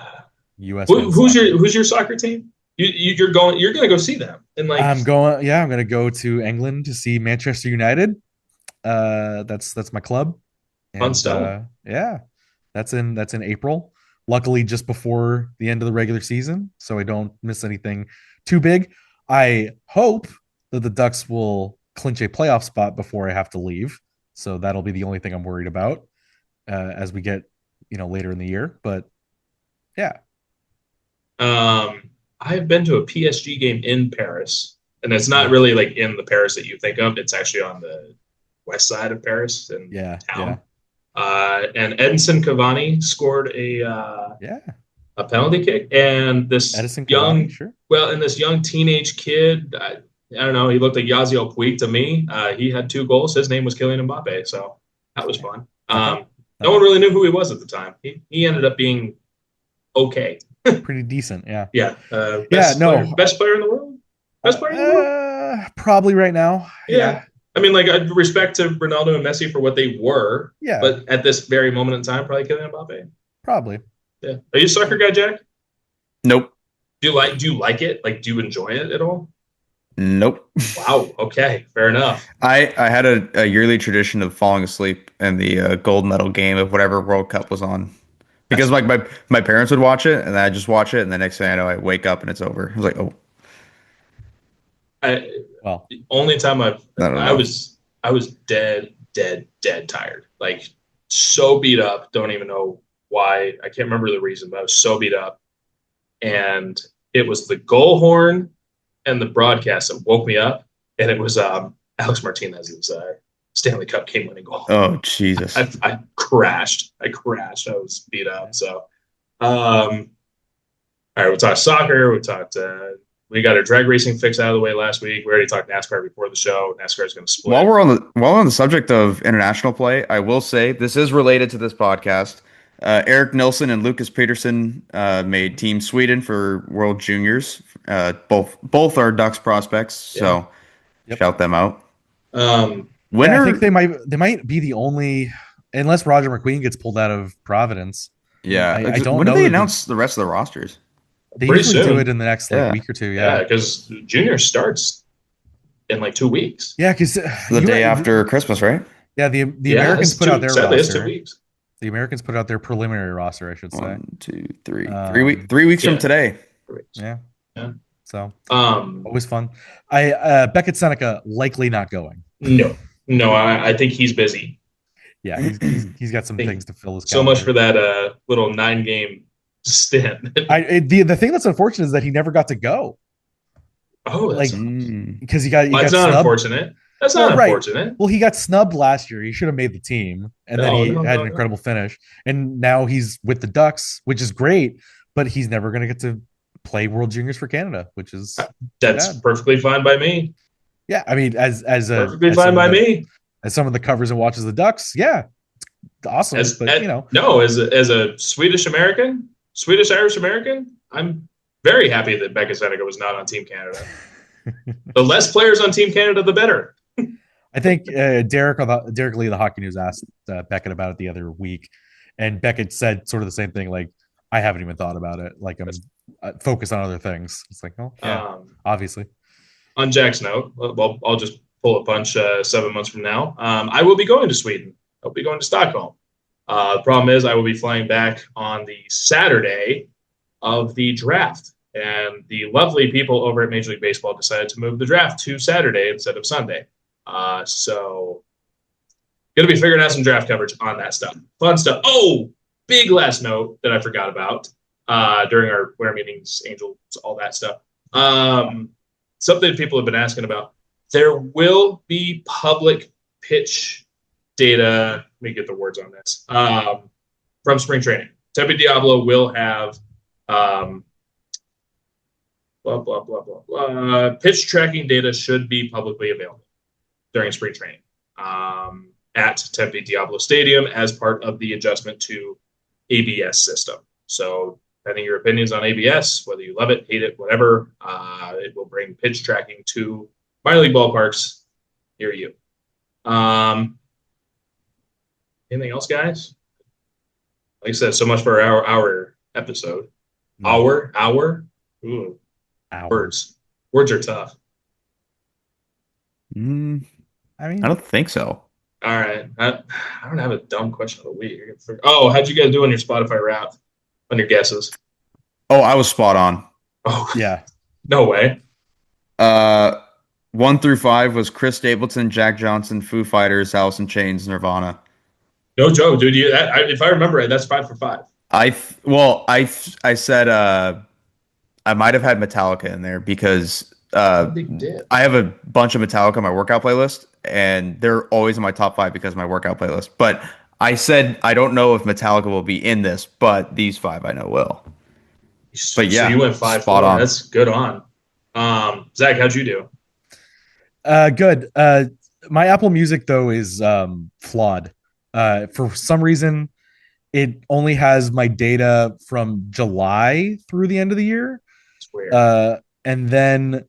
U.S. Who's your soccer team? You're gonna go see them. And I'm gonna go to England to see Manchester United. That's my club. Fun stuff. That's in April. Luckily, just before the end of the regular season, so I don't miss anything too big. I hope that the Ducks will clinch a playoff spot before I have to leave. So that'll be the only thing I'm worried about as we get later in the year. But yeah. I've been to a PSG game in Paris, and it's not really like in the Paris that you think of. It's actually on the west side of Paris in town. And Edinson Cavani scored a a penalty kick, and this Edison young, Cavani, sure. well, and this young teenage kid, I don't know, he looked like Yaziel Puig to me. He had 2 goals. His name was Kylian Mbappe, so that was fun. No one really knew who he was at the time. He ended up being okay. Pretty decent, yeah. Yeah. Best player in the world? Best player in the world? Probably right now. Yeah. I mean, like, respect to Ronaldo and Messi for what they were. Yeah. But at this very moment in time, probably Kylian Mbappe. Probably. Yeah. Are you a soccer guy, Jack? Nope. Do you like it? Like, do you enjoy it at all? Nope. Wow. Okay. Fair enough. I had a yearly tradition of falling asleep in the gold medal game of whatever World Cup was on. Because like my parents would watch it, and then I just watch it, and the next thing I know, I wake up and it's over. I was like, oh. The only time I was dead tired. Like, so beat up. Don't even know why. I can't remember the reason, but I was so beat up. And it was the goal horn and the broadcast that woke me up. And it was Alex Martinez's Stanley Cup game-winning goal. Oh, Jesus. I crashed. I was beat up. So, all right, we talked soccer. We got our drag racing fix out of the way last week. We already talked NASCAR before the show. NASCAR is going to split. While we're on the subject of international play, I will say this is related to this podcast. Eric Nilsson and Lucas Peterson made Team Sweden for World Juniors. Both are Ducks prospects, so shout them out. Winner, I think they might be the only, unless Roger McQueen gets pulled out of Providence. Yeah, I don't know. When do they announce the rest of the rosters? They usually do it in the next week or two. Yeah, because Junior starts in like 2 weeks. Yeah, because the day after Christmas, right? Yeah, the Americans put out their roster. It's 2 weeks. The Americans put out their preliminary roster, I should say. 1, 2, 3. 3 weeks from today. Yeah. So always fun. Beckett Seneca likely not going. No, I think he's busy. Yeah, he's got some things to fill his calendar. So much for that little 9-game stint. The thing that's unfortunate is that he never got to go. Oh, that's because he got that's not unfortunate. That's not unfortunate. Well, he got snubbed last year. He should have made the team, and then he had an incredible finish. And now he's with the Ducks, which is great, but he's never going to get to play World Juniors for Canada, which is that's perfectly fine by me. Yeah, I mean, as perfectly fine by me. As someone that covers and watches the Ducks, yeah, it's awesome. As a Swedish Irish American, I'm very happy that Beckett Seneca was not on Team Canada. The less players on Team Canada, the better. I think Derek Lee of the Hockey News asked Beckett about it the other week, and Beckett said sort of the same thing. Like, I haven't even thought about it. Like, I'm focused on other things. It's like, oh, yeah, obviously. On Jack's note, well, I'll just pull a punch 7 months from now. I will be going to Sweden. I'll be going to Stockholm. The problem is I will be flying back on the Saturday of the draft. And the lovely people over at Major League Baseball decided to move the draft to Saturday instead of Sunday. So going to be figuring out some draft coverage on that stuff. Fun stuff. Oh, big last note that I forgot about during our winter meetings, Angels, all that stuff. Something people have been asking about. There will be public pitch data. Let me get the words on this. From spring training. Tempe Diablo will have pitch tracking data should be publicly available during spring training at Tempe Diablo Stadium as part of the adjustment to ABS system. So depending on your opinions on ABS, whether you love it, hate it, whatever, it will bring pitch tracking to minor league ballparks near you. Anything else, guys? Like I said, so much for our episode. Hour. Ooh. Words are tough. I mean, I don't think so. All right. I don't have a dumb question of the week. Oh, how'd you guys do on your Spotify Wrapped? On your guesses? Oh, I was spot on. Oh, yeah. No way. 1 through 5 was Chris Stapleton, Jack Johnson, Foo Fighters, Alice in Chains, Nirvana. No joke, dude. If I remember it, that's 5 for 5. I said I might have had Metallica in there because I have a bunch of Metallica on my workout playlist, and they're always in my top 5 because of my workout playlist. But I said I don't know if Metallica will be in this, but these 5 I know will. So you went 5-4. That's good on. Zach, how'd you do? Good. My Apple Music though is flawed. For some reason, it only has my data from July through the end of the year. It's weird. And then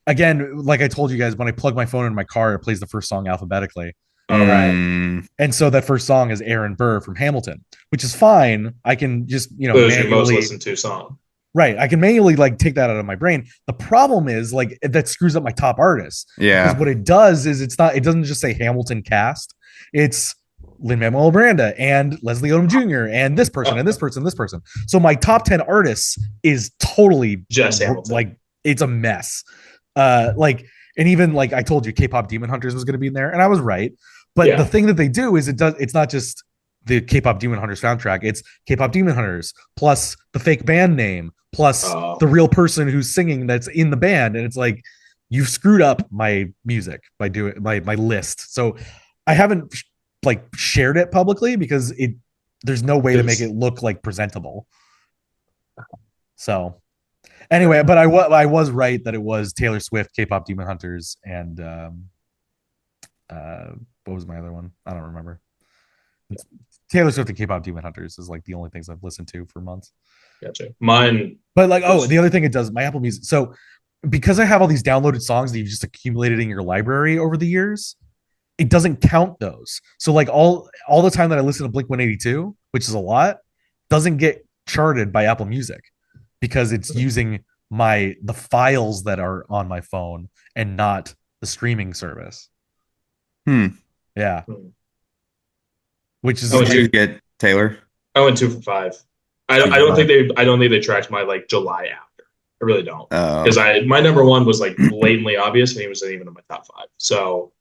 again, like I told you guys, when I plug my phone in my car, it plays the first song alphabetically. All right. And so that first song is Aaron Burr from Hamilton, which is fine. I can just, manually, your most listened to song. Right. I can manually like take that out of my brain. The problem is like that screws up my top artists. Yeah. Because what it does is it doesn't just say Hamilton cast. It's Lin-Manuel Miranda and Leslie Odom Jr. and this person and this person and this person. So my top 10 artists is totally just Hamilton. Like it's a mess. And even like I told you, K-pop Demon Hunters was going to be in there, and I was right. But the thing that they do is it's not just the K-pop Demon Hunters soundtrack. It's K-pop Demon Hunters plus the fake band name plus the real person who's singing that's in the band, and it's like you've screwed up my music by doing my list. So I haven't like shared it publicly because there's no way to make it look like presentable. So anyway, but I was right that it was Taylor Swift, K-pop Demon Hunters, and what was my other one? I don't remember. It's Taylor Swift and K-pop Demon Hunters is like the only things I've listened to for months. Gotcha. Mine. But like, the other thing it does, my Apple Music. So because I have all these downloaded songs that you've just accumulated in your library over the years, it doesn't count those. So like all the time that I listen to Blink-182, which is a lot, doesn't get charted by Apple Music because it's using the files that are on my phone and not the streaming service. Yeah. Which is what did you get, Taylor? I went 2 for 5. I don't think they tracked my like July after. I really don't, because my number one was like blatantly obvious, and he wasn't even in my top 5. So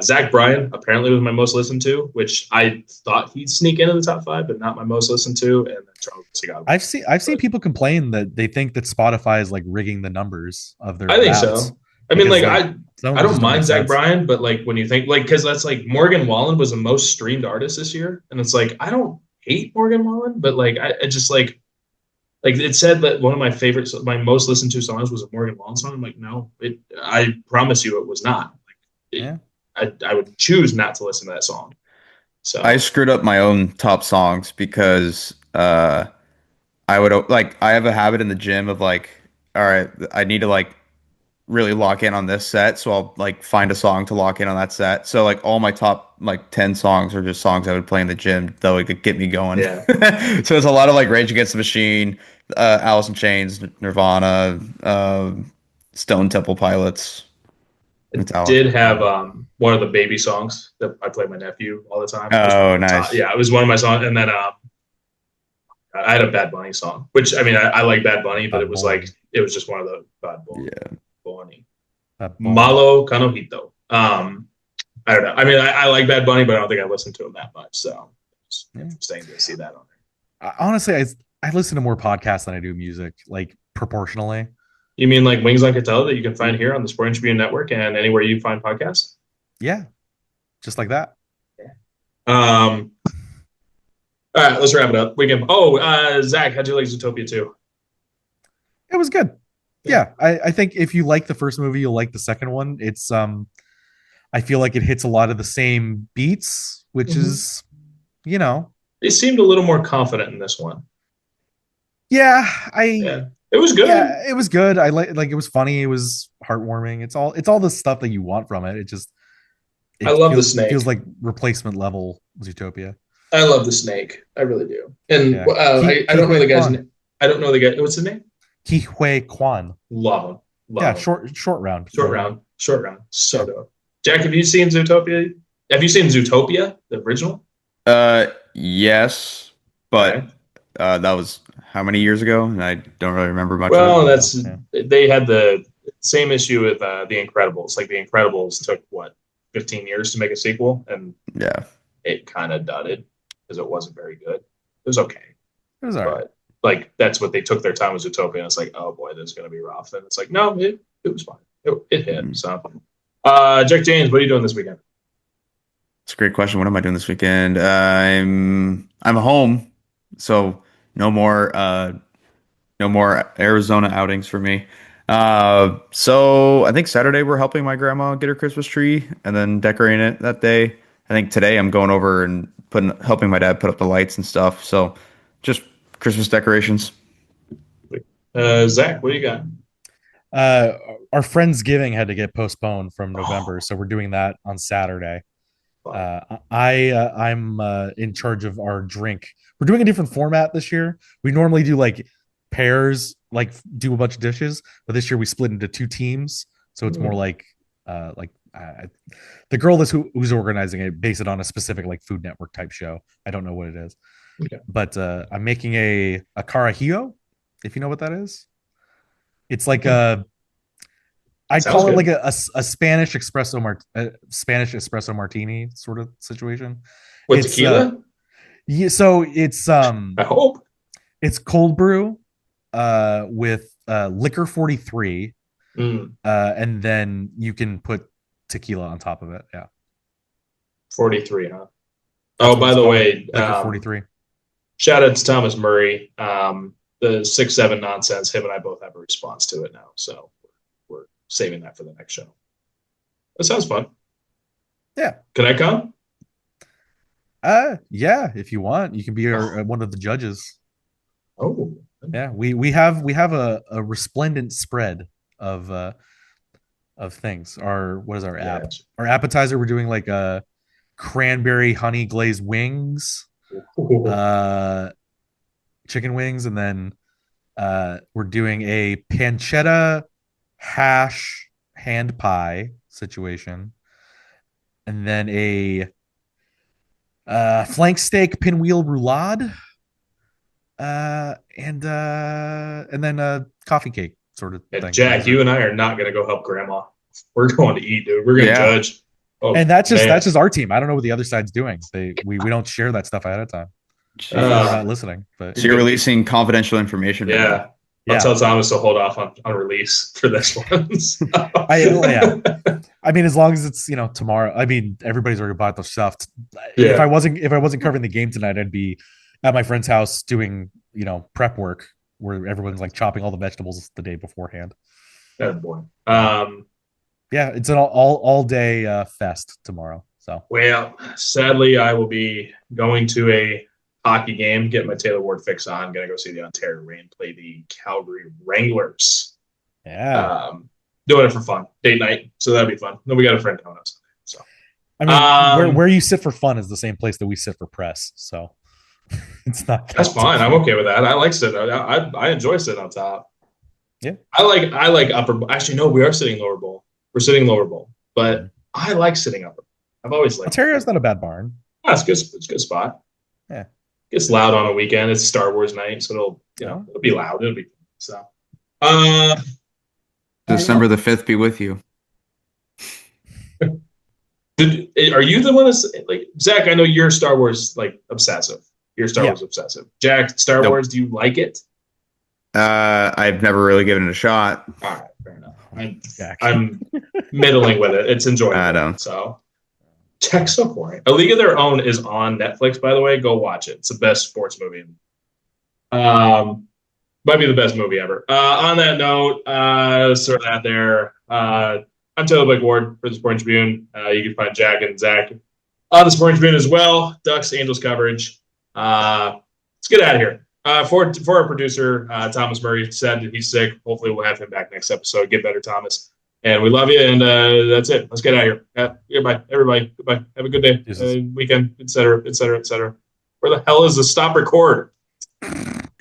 Zach Bryan apparently was my most listened to, which I thought he'd sneak into the top 5, but not my most listened to. And then Charles Segado. I've seen people complain that they think that Spotify is like rigging the numbers of their. I think so. I mean, like I don't mind Zach Bryan, but like when you think like because that's like Morgan Wallen was the most streamed artist this year, and it's like I don't hate Morgan Wallen, but like I just like it said that one of my favorites, my most listened to songs was a Morgan Wallen song. I'm like, no, I promise you it was not. Like, I would choose not to listen to that song. So I screwed up my own top songs because I would like I have a habit in the gym of like, all right, I need to like really lock in on this set, so I'll like find a song to lock in on that set. So like all my top like 10 songs are just songs I would play in the gym that would get me going. Yeah. So it's a lot of like Rage Against the Machine, Alice in Chains, Nirvana, Stone Temple Pilots. It did have one of the baby songs that I play my nephew all the time. Oh, nice. Yeah, it was one of my songs, and then I had a Bad Bunny song, which I mean I like Bad Bunny, but it was just one of the Bad Bunny. Yeah. Malo Canojito. I don't know. I mean, I like Bad Bunny, but I don't think I listened to him that much. So it's interesting to see that on there. Honestly, I listen to more podcasts than I do music, like proportionally. You mean like Wings on Katella that you can find here on the Sporting Tribune Network and anywhere you find podcasts? Yeah, just like that. Yeah. All right, let's wrap it up. We can. Zach, how'd you like Zootopia 2? It was good. Yeah, I think if you like the first movie, you'll like the second one. It's I feel like it hits a lot of the same beats, which is, They seemed a little more confident in this one. Yeah, it was good. Yeah, it was good. I like it was funny. It was heartwarming. It's all the stuff that you want from it. I love the snake. It feels like replacement level Zootopia. I love the snake. I really do. And I don't know the guy's name. I don't know the guy. What's his name? Ke Huy Quan. Love him. Short round. So dope. Jack, have you seen Zootopia? Have you seen Zootopia, the original? Yes, but that was how many years ago? And I don't really remember much. Well, they had the same issue with The Incredibles. Like The Incredibles took 15 years to make a sequel, and it kind of dudded because it wasn't very good. It was okay. It was alright. But like that's what they took their time with Zootopia. And it's like, oh boy, this is gonna be rough. And it's like, no, it was fine. It hit. So, Jack James, what are you doing this weekend? It's a great question. What am I doing this weekend? I'm home, so no more No more Arizona outings for me. So I think Saturday we're helping my grandma get her Christmas tree and then decorating it that day. I think today I'm going over and helping my dad put up the lights and stuff. So just Christmas decorations. Zach, what do you got? Our Friendsgiving had to get postponed from November, so we're doing that on Saturday. I'm in charge of our drink. We're doing a different format this year. We normally do like pairs, like do a bunch of dishes, but this year we split into 2 teams, so it's more like the girl who's organizing it based it on a specific like Food Network type show. I don't know what it is, but I'm making a carajillo, if you know what that is. It's like I'd call it like a Spanish espresso martini sort of situation. With tequila? Yeah, so it's I hope it's cold brew with liquor 43, and then you can put tequila on top of it. Yeah, 43, huh? That's by the way, liquor 43. Shout out to Thomas Murray. The 6-7 nonsense. Him and I both have a response to it now, so we're saving that for the next show. That sounds fun. Yeah. Can I come? Yeah. If you want, you can be one of the judges. Oh. Yeah. We have a resplendent spread of things. What is our app? Our appetizer, we're doing like a cranberry honey glazed wings, chicken wings, and then we're doing a pancetta hash hand pie situation, and then a flank steak pinwheel roulade, and then a coffee cake sort of thing. Jack, you and I are not going to go help Grandma. We're going to eat, dude. We're going to judge. Oh, and that's just our team. I don't know what the other side's doing. We don't share that stuff ahead of time. They're not listening. But so you're releasing confidential information. Yeah. I'll tell Thomas to hold off on release for this one. So. I mean, as long as it's tomorrow. I mean, everybody's already bought the stuff. Yeah. If I wasn't covering the game tonight, I'd be at my friend's house doing prep work where everyone's like chopping all the vegetables the day beforehand. Good boy. Yeah, it's an all day fest tomorrow. So well, sadly, I will be going to a hockey game, getting my Taylor Ward fix on. Gonna go see the Ontario Reign play the Calgary Wranglers. Yeah, doing it for fun, date night. So that'd be fun. Then we got a friend coming up. So I mean, where you sit for fun is the same place that we sit for press. So it's not. That's fine. I'm okay with that. I like sitting. I enjoy sitting on top. Yeah, I like upper. Actually, no, we are sitting lower bowl. We're sitting lower bowl, but I like sitting upper. I've always liked Ontario's not a bad barn. Oh, it's good. It's a good spot. Yeah. Gets loud on a weekend. It's Star Wars night, so it'll be loud. It'll be so. December the 5th be with you. Are you the one that's like Zach? I know you're Star Wars like obsessive. You're Star Wars obsessive. Jack, Star Wars. Do you like it? I've never really given it a shot. All right, fair enough. I'm middling with it. It's enjoyable. I don't. So. Tech so boring. A League of Their Own is on Netflix, by the way. Go watch it. It's the best sports movie. Might be the best movie ever. On that note, let's throw that there. I'm Taylor Blake Ward for the Sporting Tribune. You can find Jack and Zach on the Sporting Tribune as well. Ducks, Angels coverage. Let's get out of here. For our producer, Thomas Murray said that he's sick. Hopefully we'll have him back next episode. Get better, Thomas. And we love you, and that's it. Let's get out of here. Goodbye, everybody. Goodbye. Have a good day, weekend, et cetera, et cetera, et cetera. Where the hell is the stop record?